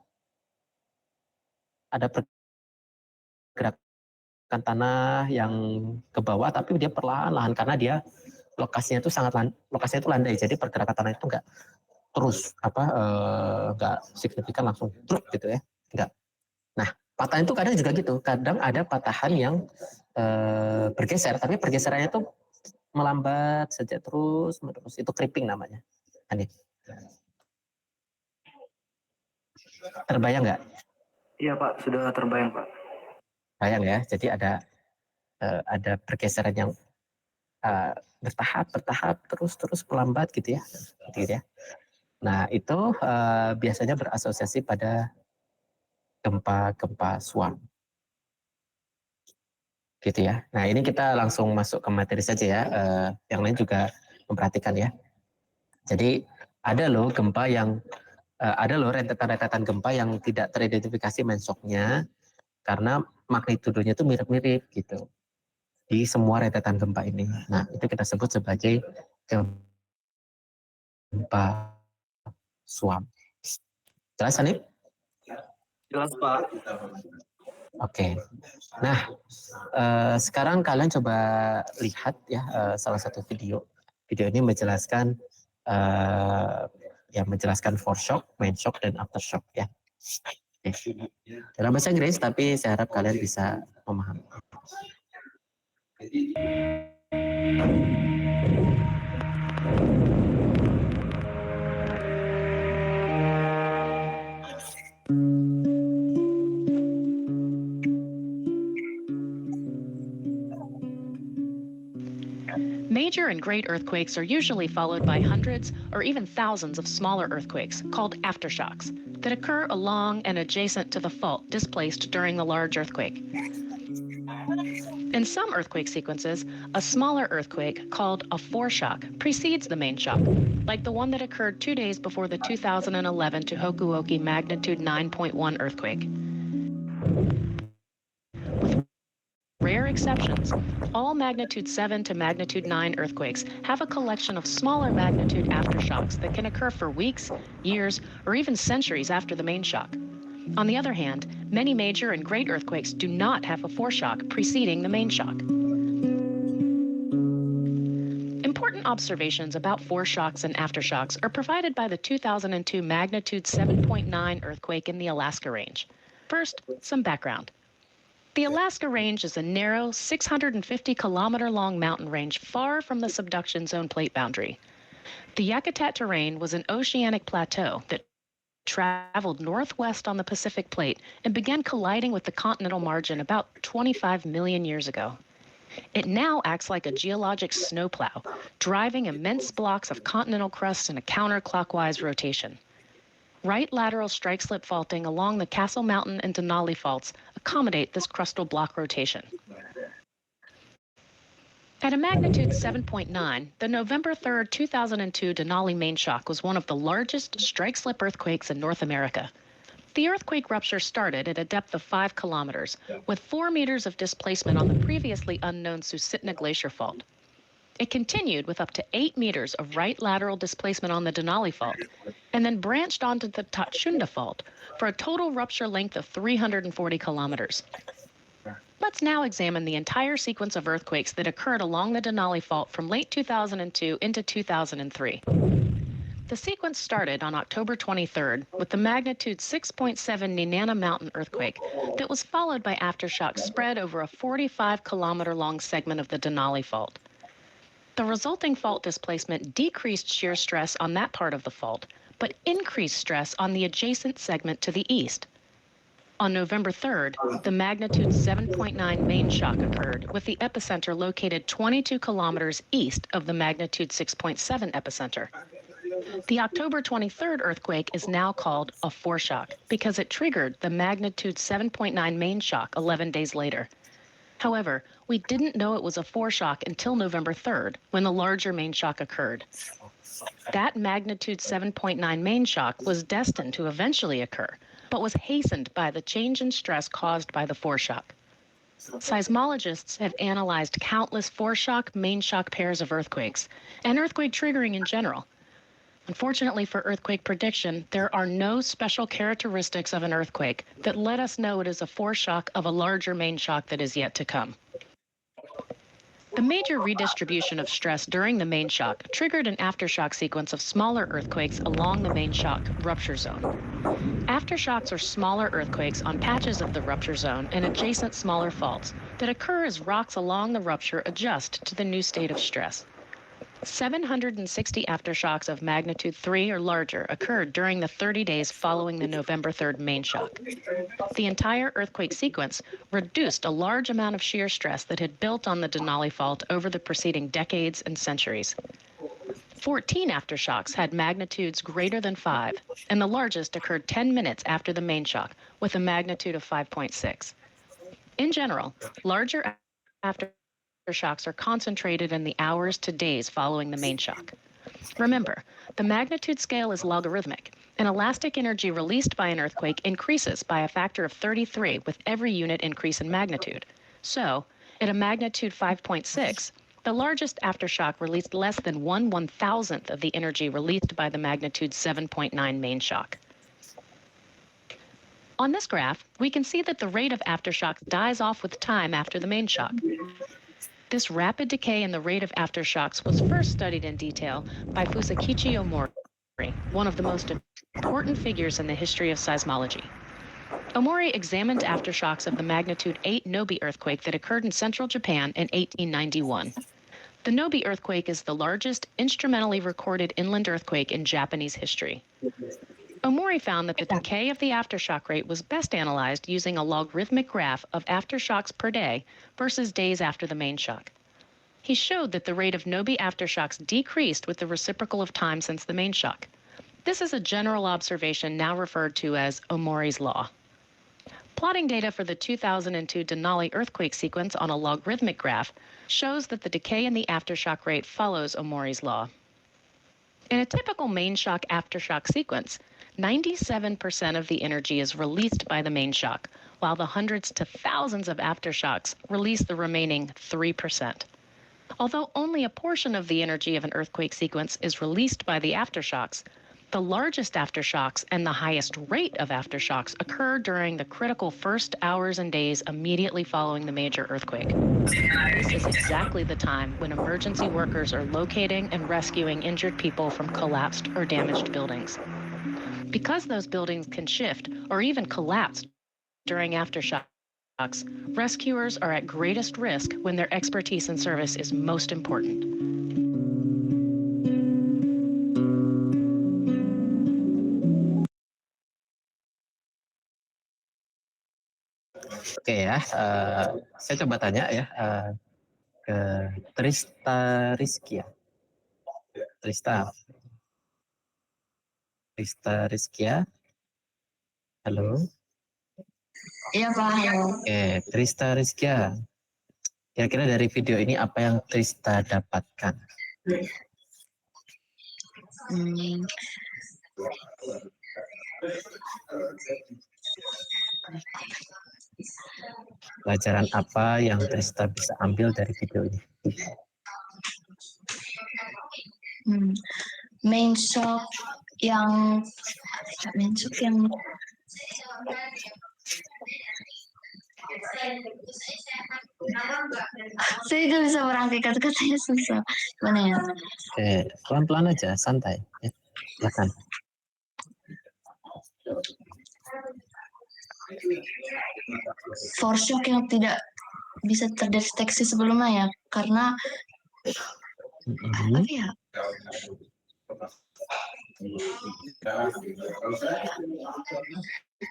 Ada pergerakan tanah yang ke bawah tapi dia perlahan-lahan karena dia lokasinya itu landai. Jadi pergerakan tanah itu enggak terus enggak signifikan langsung truk gitu ya. Enggak. Nah, patahan itu kadang juga gitu. Kadang ada patahan yang bergeser, tapi pergeserannya itu melambat saja terus. Itu creeping namanya. Terbayang nggak? Iya Pak, sudah terbayang Pak. Bayang ya, jadi ada pergeseran yang bertahap, terus melambat gitu ya. Nah itu biasanya berasosiasi pada gempa suam, gitu ya. Nah ini kita langsung masuk ke materi saja ya. Yang lain juga memperhatikan ya. Jadi ada loh rentetan-rentetan gempa yang tidak teridentifikasi main shock-nya karena magnitudenya itu mirip-mirip gitu di semua rentetan gempa ini. Nah, itu kita sebut sebagai gempa suam. Jelas, Hanif? Jelas Pak. Oke. Nah, sekarang kalian coba lihat ya salah satu video. Video ini menjelaskan foreshock, main shock, dan aftershock ya. Dalam bahasa Inggris, tapi saya harap kalian bisa memahami. Major and great earthquakes are usually followed by hundreds or even thousands of smaller earthquakes called aftershocks that occur along and adjacent to the fault displaced during the large earthquake. In some earthquake sequences, a smaller earthquake called a foreshock precedes the main shock, like the one that occurred 2 days before the 2011 Tohoku-oki magnitude 9.1 earthquake. Rare exceptions, all magnitude 7 to magnitude 9 earthquakes have a collection of smaller magnitude aftershocks that can occur for weeks, years, or even centuries after the main shock. On the other hand, many major and great earthquakes do not have a foreshock preceding the main shock. Important observations about foreshocks and aftershocks are provided by the 2002 magnitude 7.9 earthquake in the Alaska Range. First, some background. The Alaska Range is a narrow, 650-kilometer-long mountain range far from the subduction zone plate boundary. The Yakutat terrain was an oceanic plateau that traveled northwest on the Pacific Plate and began colliding with the continental margin about 25 million years ago. It now acts like a geologic snowplow, driving immense blocks of continental crust in a counterclockwise rotation. Right lateral strike-slip faulting along the Castle Mountain and Denali faults accommodate this crustal block rotation. At a magnitude 7.9, the November 3, 2002 Denali main shock was one of the largest strike-slip earthquakes in North America. The earthquake rupture started at a depth of 5 kilometers, with 4 meters of displacement on the previously unknown Susitna Glacier fault. It continued with up to 8 meters of right lateral displacement on the Denali fault, and then branched onto the Tachunda fault for a total rupture length of 340 kilometers. Let's now examine the entire sequence of earthquakes that occurred along the Denali fault from late 2002 into 2003. The sequence started on October 23rd with the magnitude 6.7 Nenana Mountain earthquake that was followed by aftershocks spread over a 45-kilometer-long segment of the Denali fault. The resulting fault displacement decreased shear stress on that part of the fault, but increased stress on the adjacent segment to the east. On November 3rd, the magnitude 7.9 main shock occurred, with the epicenter located 22 kilometers east of the magnitude 6.7 epicenter. The October 23rd earthquake is now called a foreshock because it triggered the magnitude 7.9 main shock 11 days later. However, we didn't know it was a foreshock until November 3rd, when the larger main shock occurred. That magnitude 7.9 main shock was destined to eventually occur, but was hastened by the change in stress caused by the foreshock. Seismologists have analyzed countless foreshock, main shock pairs of earthquakes, and earthquake triggering in general. Unfortunately for earthquake prediction, there are no special characteristics of an earthquake that let us know it is a foreshock of a larger main shock that is yet to come. The major redistribution of stress during the main shock triggered an aftershock sequence of smaller earthquakes along the main shock rupture zone. Aftershocks are smaller earthquakes on patches of the rupture zone and adjacent smaller faults that occur as rocks along the rupture adjust to the new state of stress. 760 aftershocks of magnitude 3 or larger occurred during the 30 days following the November 3rd main shock. The entire earthquake sequence reduced a large amount of shear stress that had built on the Denali Fault over the preceding decades and centuries. 14 aftershocks had magnitudes greater than 5, and the largest occurred 10 minutes after the main shock, with a magnitude of 5.6. In general, larger aftershocks are concentrated in the hours to days following the main shock. Remember, the magnitude scale is logarithmic, and elastic energy released by an earthquake increases by a factor of 33 with every unit increase in magnitude. So, at a magnitude 5.6, the largest aftershock released less than 1/1000th of the energy released by the magnitude 7.9 main shock. On this graph, we can see that the rate of aftershocks dies off with time after the main shock. This rapid decay in the rate of aftershocks was first studied in detail by Fusakichi Omori, one of the most important figures in the history of seismology. Omori examined aftershocks of the magnitude 8 Nobi earthquake that occurred in central Japan in 1891. The Nobi earthquake is the largest instrumentally recorded inland earthquake in Japanese history. Omori found that the decay of the aftershock rate was best analyzed using a logarithmic graph of aftershocks per day versus days after the main shock. He showed that the rate of Nobi aftershocks decreased with the reciprocal of time since the main shock. This is a general observation now referred to as Omori's law. Plotting data for the 2002 Denali earthquake sequence on a logarithmic graph shows that the decay in the aftershock rate follows Omori's law. In a typical main shock aftershock sequence, 97% of the energy is released by the main shock, while the hundreds to thousands of aftershocks release the remaining 3%. Although only a portion of the energy of an earthquake sequence is released by the aftershocks, the largest aftershocks and the highest rate of aftershocks occur during the critical first hours and days immediately following the major earthquake. This is exactly the time when emergency workers are locating and rescuing injured people from collapsed or damaged buildings. Because those buildings can shift or even collapse during aftershocks, rescuers are at greatest risk when their expertise and service is most important. Oke ya, saya coba tanya ya ke Trista Rizkia. Trista Rizkia, halo. Iya Pak, halo. Oke, Trista Rizkia. Kira-kira dari video ini apa yang Trista dapatkan? Pelajaran apa yang Trista bisa ambil dari video ini? Main shock yang saya nggak bisa merangkai kata-katanya, susah. Gimana ya? Oke, pelan-pelan aja, santai. Ya. Silakan. Force shock yang tidak bisa terdeteksi sebelumnya ya, karena apa ya?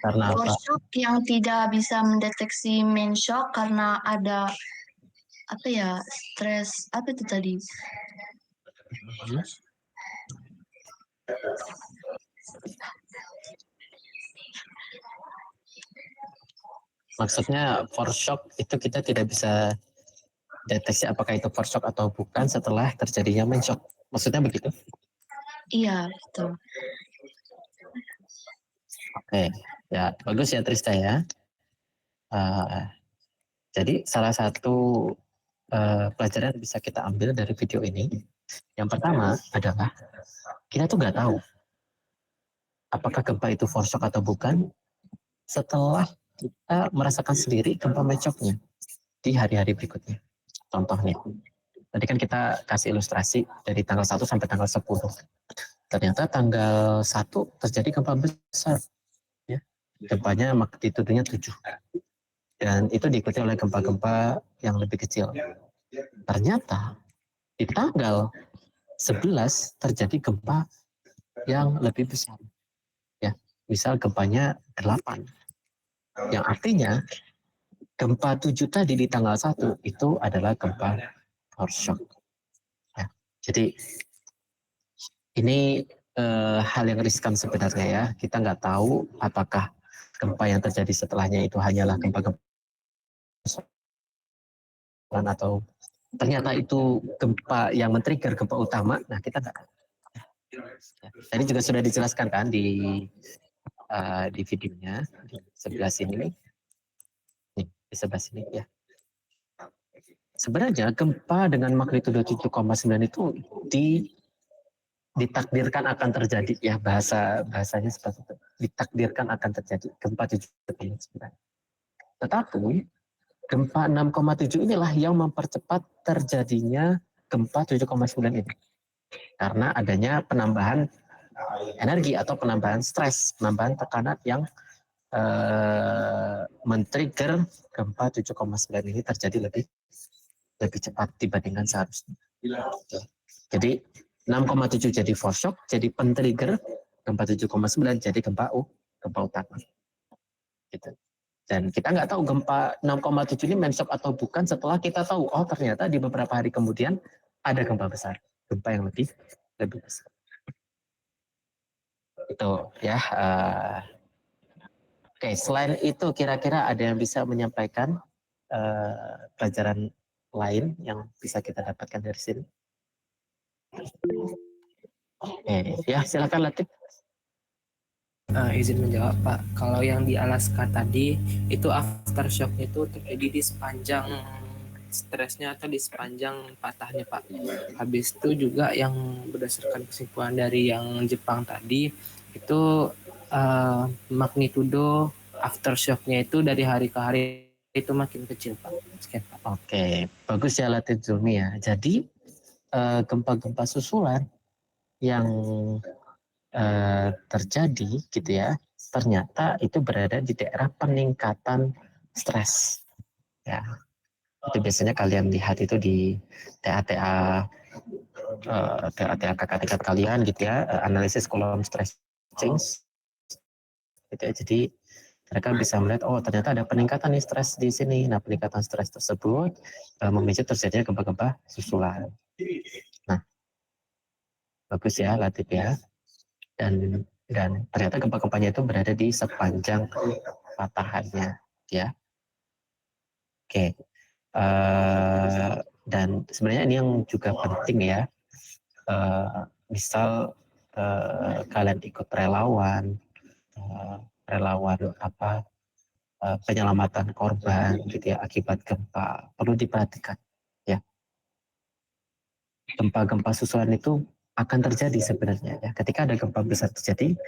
Karena apa? Force shock yang tidak bisa mendeteksi main shock karena ada apa ya, stres apa itu tadi? Maksudnya force shock itu kita tidak bisa deteksi apakah itu force shock atau bukan setelah terjadinya main shock. Maksudnya begitu? Iya, betul. Oke, ya bagus ya Trista ya. Jadi salah satu pelajaran yang bisa kita ambil dari video ini, yang pertama adalah kita tuh nggak tahu apakah gempa itu force shock atau bukan setelah kita merasakan sendiri gempa main shock-nya di hari-hari berikutnya. Contohnya, tadi kan kita kasih ilustrasi dari tanggal 1 sampai tanggal 10. Ternyata tanggal 1 terjadi gempa besar. Ya. Gempanya magnitudenya 7. Dan itu diikuti oleh gempa-gempa yang lebih kecil. Ternyata di tanggal 11 terjadi gempa yang lebih besar. Ya, misal gempanya 8. Yang artinya gempa 7 tadi di tanggal 1 itu adalah gempa foreshock. Ya, jadi ini hal yang riskan sebenarnya ya. Kita nggak tahu apakah gempa yang terjadi setelahnya itu hanyalah gempa-gempa atau ternyata itu gempa yang men-trigger gempa utama. Nah, kita nggak tahu. Tadi juga sudah dijelaskan kan di videonya di sebelah sini. Nih, di sebelah sini ya. Sebenarnya gempa dengan magnitudo 7,9 itu ditakdirkan akan terjadi ya, bahasanya seperti itu. Ditakdirkan akan terjadi gempa 7,9. Tetapi gempa 6,7 inilah yang mempercepat terjadinya gempa 7,9 ini. Karena adanya penambahan energi atau penambahan stres, penambahan tekanan yang men-trigger gempa 7,9 ini terjadi lebih cepat dibandingkan seharusnya. Jadi 6,7 jadi foreshock, jadi pen-trigger, gempa 7,9 jadi gempa utama. Gitu. Dan kita nggak tahu gempa 6,7 ini main shock atau bukan setelah kita tahu, oh ternyata di beberapa hari kemudian ada gempa besar, gempa yang lebih besar. Itu ya. Oke, selain itu kira-kira ada yang bisa menyampaikan pelajaran lain yang bisa kita dapatkan dari sini? Oke, ya silakan Latif. Izin menjawab Pak, kalau yang di Alaska tadi itu aftershocknya itu terjadi di sepanjang stresnya atau di sepanjang patahnya Pak. Habis itu juga yang berdasarkan kesimpulan dari yang Jepang tadi itu magnitudo aftershocknya itu dari hari ke hari itu makin kecil Pak. Sekian Pak. Oke, bagus ya Latif Zulmi ya. Jadi gempa-gempa susulan yang terjadi gitu ya, ternyata itu berada di daerah peningkatan stres. Ya, itu biasanya kalian lihat itu di TA kakak tingkat kalian gitu ya, analisis kolom stress change. Gitu ya. Jadi mereka bisa melihat, oh ternyata ada peningkatan nih stres di sini. Nah, peningkatan stres tersebut memicu terjadinya gempa-gempa susulan. Nah, bagus ya Latif ya. Dan ternyata gempa-gempanya itu berada di sepanjang patahannya ya. Oke. Dan sebenarnya ini yang juga penting ya. Misal kalian ikut relawan penyelamatan korban gitu ya akibat gempa, perlu diperhatikan ya. Gempa-gempa susulan itu akan terjadi sebenarnya ya. Ketika ada gempa besar terjadi,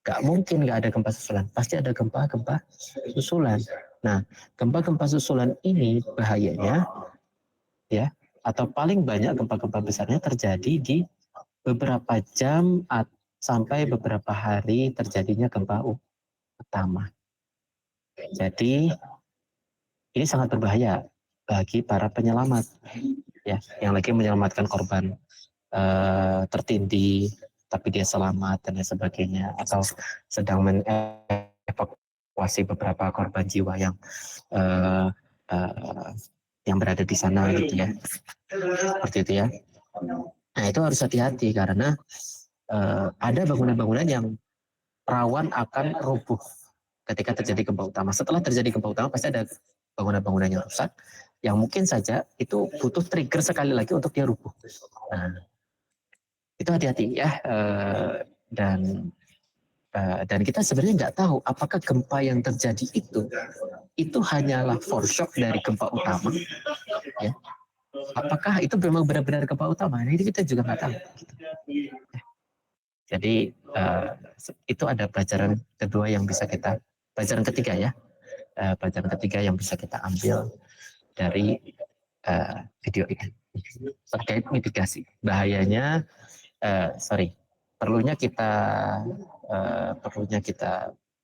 nggak mungkin nggak ada gempa susulan, pasti ada gempa-gempa susulan. Nah, gempa-gempa susulan ini bahayanya ya, atau paling banyak gempa-gempa besarnya terjadi di beberapa jam sampai beberapa hari terjadinya gempa utama. Jadi ini sangat berbahaya bagi para penyelamat ya, yang lagi menyelamatkan korban tertindih tapi dia selamat dan lain sebagainya, atau sedang mengevakuasi beberapa korban jiwa yang berada di sana gitu ya, seperti itu ya. Nah itu harus hati-hati karena ada bangunan-bangunan yang rawan akan rubuh ketika terjadi gempa utama. Setelah terjadi gempa utama pasti ada bangunan-bangunan yang rusak yang mungkin saja itu butuh trigger sekali lagi untuk dia rubuh. Nah, itu hati-hati ya, dan kita sebenarnya nggak tahu apakah gempa yang terjadi itu hanyalah foreshock dari gempa utama, ya. Apakah itu memang benar-benar gempa utama? Nah, ini kita juga nggak tahu. Jadi itu ada pelajaran kedua yang bisa kita, pelajaran ketiga ya, pelajaran ketiga yang bisa kita ambil dari video ini terkait mitigasi bahayanya. Perlunya kita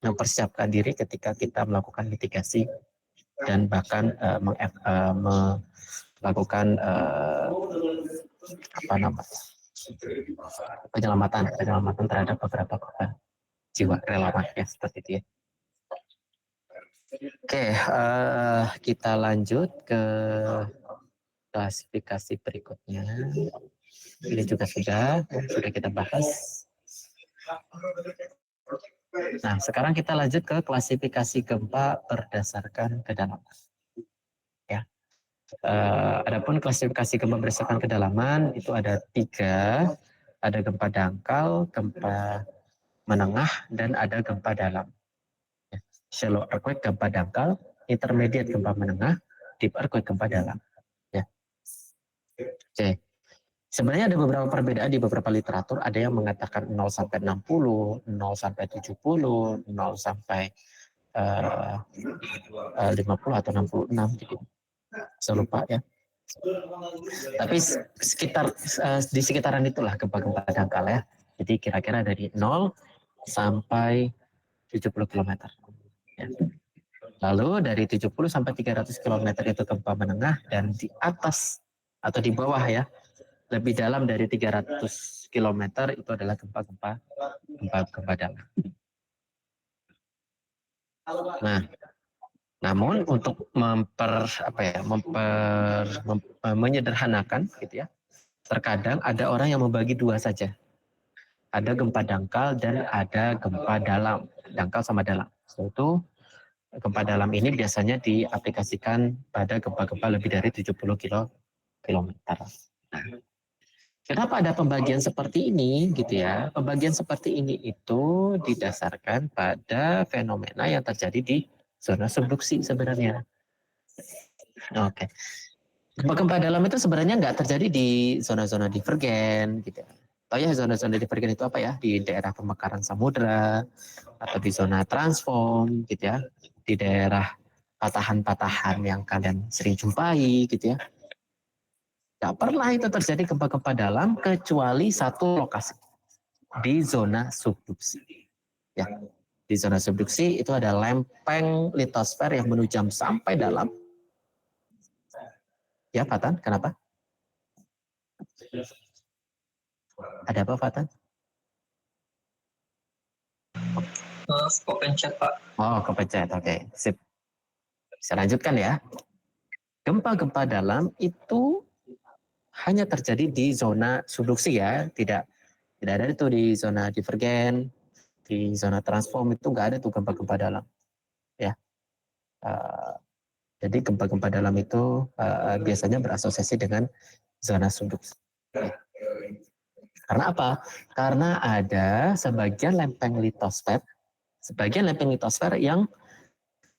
mempersiapkan diri ketika kita melakukan mitigasi dan bahkan melakukan penyelamatan terhadap beberapa korban jiwa relawan ya seperti itu ya. Oke, kita lanjut ke klasifikasi berikutnya. Ini juga sudah kita bahas. Nah, sekarang kita lanjut ke klasifikasi gempa berdasarkan kedalaman. Ya. Adapun klasifikasi gempa berdasarkan kedalaman itu ada 3, ada gempa dangkal, gempa menengah, dan ada gempa dalam. Shallow earthquake gempa dangkal, intermediate gempa menengah, deep earthquake gempa dalam. Ya. Oke. Sebenarnya ada beberapa perbedaan di beberapa literatur. Ada yang mengatakan 0 sampai 60, 0 sampai 70, 0 sampai 50 atau 66 gitu. Saya lupa ya. Tapi di sekitaran itulah gempa-gempa dangkal ya. Jadi kira-kira dari 0 sampai 70 km. Ya. Lalu dari 70 sampai 300 km itu gempa menengah, dan di atas atau di bawah ya, lebih dalam dari 300 km itu adalah gempa dalam. Nah, namun untuk menyederhanakan gitu ya, terkadang ada orang yang membagi 2 saja. Ada gempa dangkal dan ada gempa dalam, dangkal sama dalam. Itu gempa dalam ini biasanya diaplikasikan pada gempa-gempa lebih dari 70 km. Nah, kenapa ada pembagian seperti ini gitu ya? Pembagian seperti ini itu didasarkan pada fenomena yang terjadi di zona subduksi sebenarnya. Oke. Gempa-gempa dalam itu sebenarnya nggak terjadi di zona-zona divergen gitu ya. Tahu ya zona-zona divergen itu apa ya? Di daerah pemekaran samudra atau di zona transform gitu ya. Di daerah patahan-patahan yang kalian sering jumpai gitu ya. Tidak pernah itu terjadi gempa-gempa dalam kecuali satu lokasi, di zona subduksi. Ya, di zona subduksi itu ada lempeng litosfer yang menujam sampai dalam. Ya, Fatan, kenapa? Ada apa, Fatan? Kepencet, Pak. Oh, kepencet, oke. Sip. Saya lanjutkan ya. Gempa-gempa dalam itu hanya terjadi di zona subduksi ya, tidak ada itu di zona divergen, di zona transform itu nggak ada tuh gempa-gempa dalam, ya. Jadi gempa-gempa dalam itu biasanya berasosiasi dengan zona subduksi. Karena apa? Karena ada sebagian lempeng litosfer yang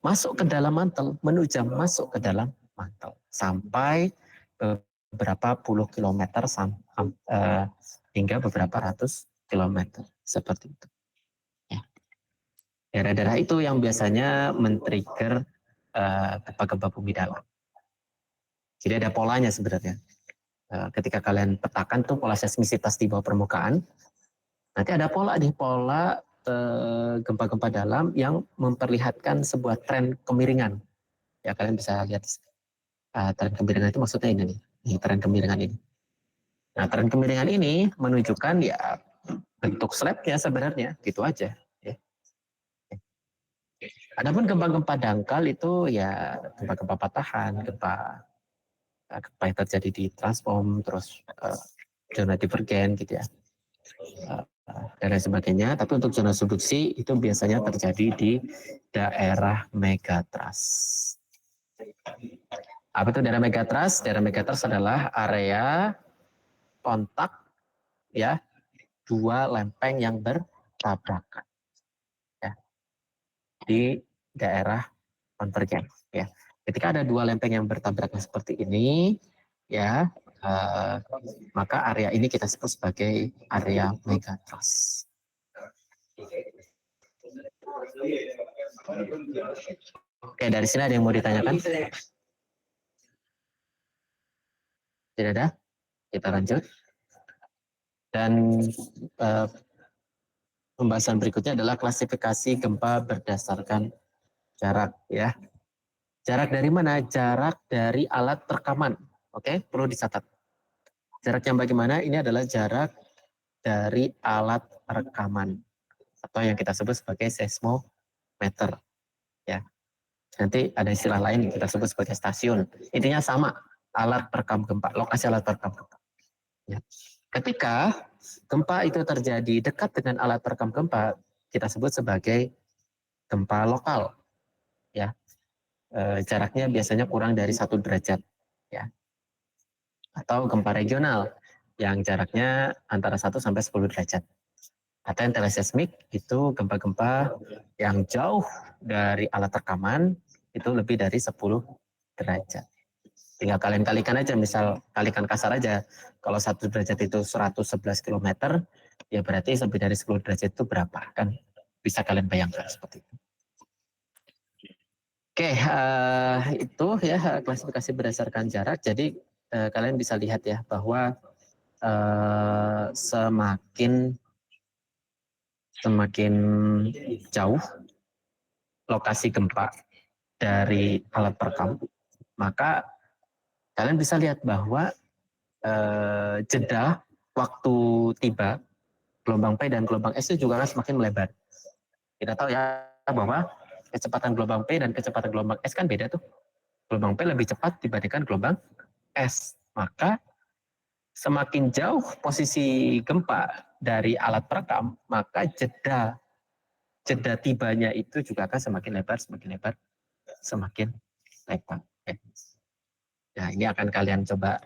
masuk ke dalam mantel, menujam masuk ke dalam mantel sampai beberapa puluh kilometer hingga beberapa ratus kilometer seperti itu. Ya. Daerah-daerah itu yang biasanya men-trigger gempa-gempa bumi dalam. Jadi ada polanya sebenarnya. Ketika kalian petakan tuh pola seismisitas di bawah permukaan, nanti ada pola gempa-gempa dalam yang memperlihatkan sebuah tren kemiringan. Ya kalian bisa lihat tren kemiringan itu maksudnya ini nih. Ini tren kemiringan ini. Nah, tren kemiringan ini menunjukkan ya bentuk slabnya sebenarnya, gitu aja. Ya. Adapun gempa-gempa dangkal itu ya gempa-gempa patahan, gempa yang terjadi di transform, terus zona divergen gitu ya, dan lain sebagainya. Tapi untuk zona subduksi itu biasanya terjadi di daerah megatrust. Apa itu daerah megatrust? Daerah megatrust adalah area kontak ya dua lempeng yang bertabrakan ya di daerah konvergen ya. Ketika ada dua lempeng yang bertabrakan seperti ini ya, maka area ini kita sebut sebagai area megatrust. Oke, dari sini ada yang mau ditanyakan? Tidak ada? Kita lanjut. Dan pembahasan berikutnya adalah klasifikasi gempa berdasarkan jarak ya. Jarak dari mana? Jarak dari alat rekaman. Oke, perlu dicatat. Jarak yang bagaimana? Ini adalah jarak dari alat rekaman atau yang kita sebut sebagai seismometer. Ya, nanti ada istilah lain yang kita sebut sebagai stasiun. Intinya sama, alat perekam gempa, lokasi alat perekam gempa. Ya. Ketika gempa itu terjadi dekat dengan alat perekam gempa, kita sebut sebagai gempa lokal. Ya, jaraknya biasanya kurang dari 1 derajat. Ya, atau gempa regional yang jaraknya antara 1 sampai 10 derajat. Atau yang teleseismik itu gempa-gempa yang jauh dari alat rekaman itu lebih dari 10 derajat. Tinggal kalian kalikan aja, misal kalikan kasar aja. Kalau 1 derajat itu 111 km, ya berarti lebih dari 10 derajat itu berapa? Kan bisa kalian bayangkan seperti itu. Oke, itu ya klasifikasi berdasarkan jarak. Jadi kalian bisa lihat ya bahwa semakin jauh lokasi gempa dari alat perekam, maka kalian bisa lihat bahwa jeda waktu tiba gelombang P dan gelombang S itu juga akan semakin melebar. Kita tahu ya bahwa kecepatan gelombang P dan kecepatan gelombang S kan beda tuh. Gelombang P lebih cepat dibandingkan gelombang S. Maka semakin jauh posisi gempa dari alat perekam, maka jeda tibanya itu juga akan semakin lebar. Nah, ini akan kalian coba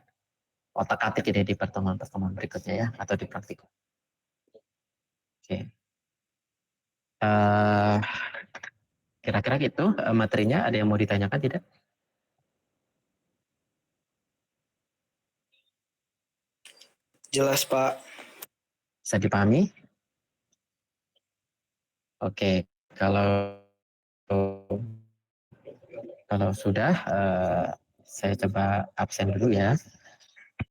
otak-atik ini di pertemuan-pertemuan berikutnya ya, atau di praktikum. Oke. Kira-kira gitu materinya. Ada yang mau ditanyakan tidak? Jelas, Pak. Bisa dipahami? Oke, kalau sudah, saya coba absen dulu ya.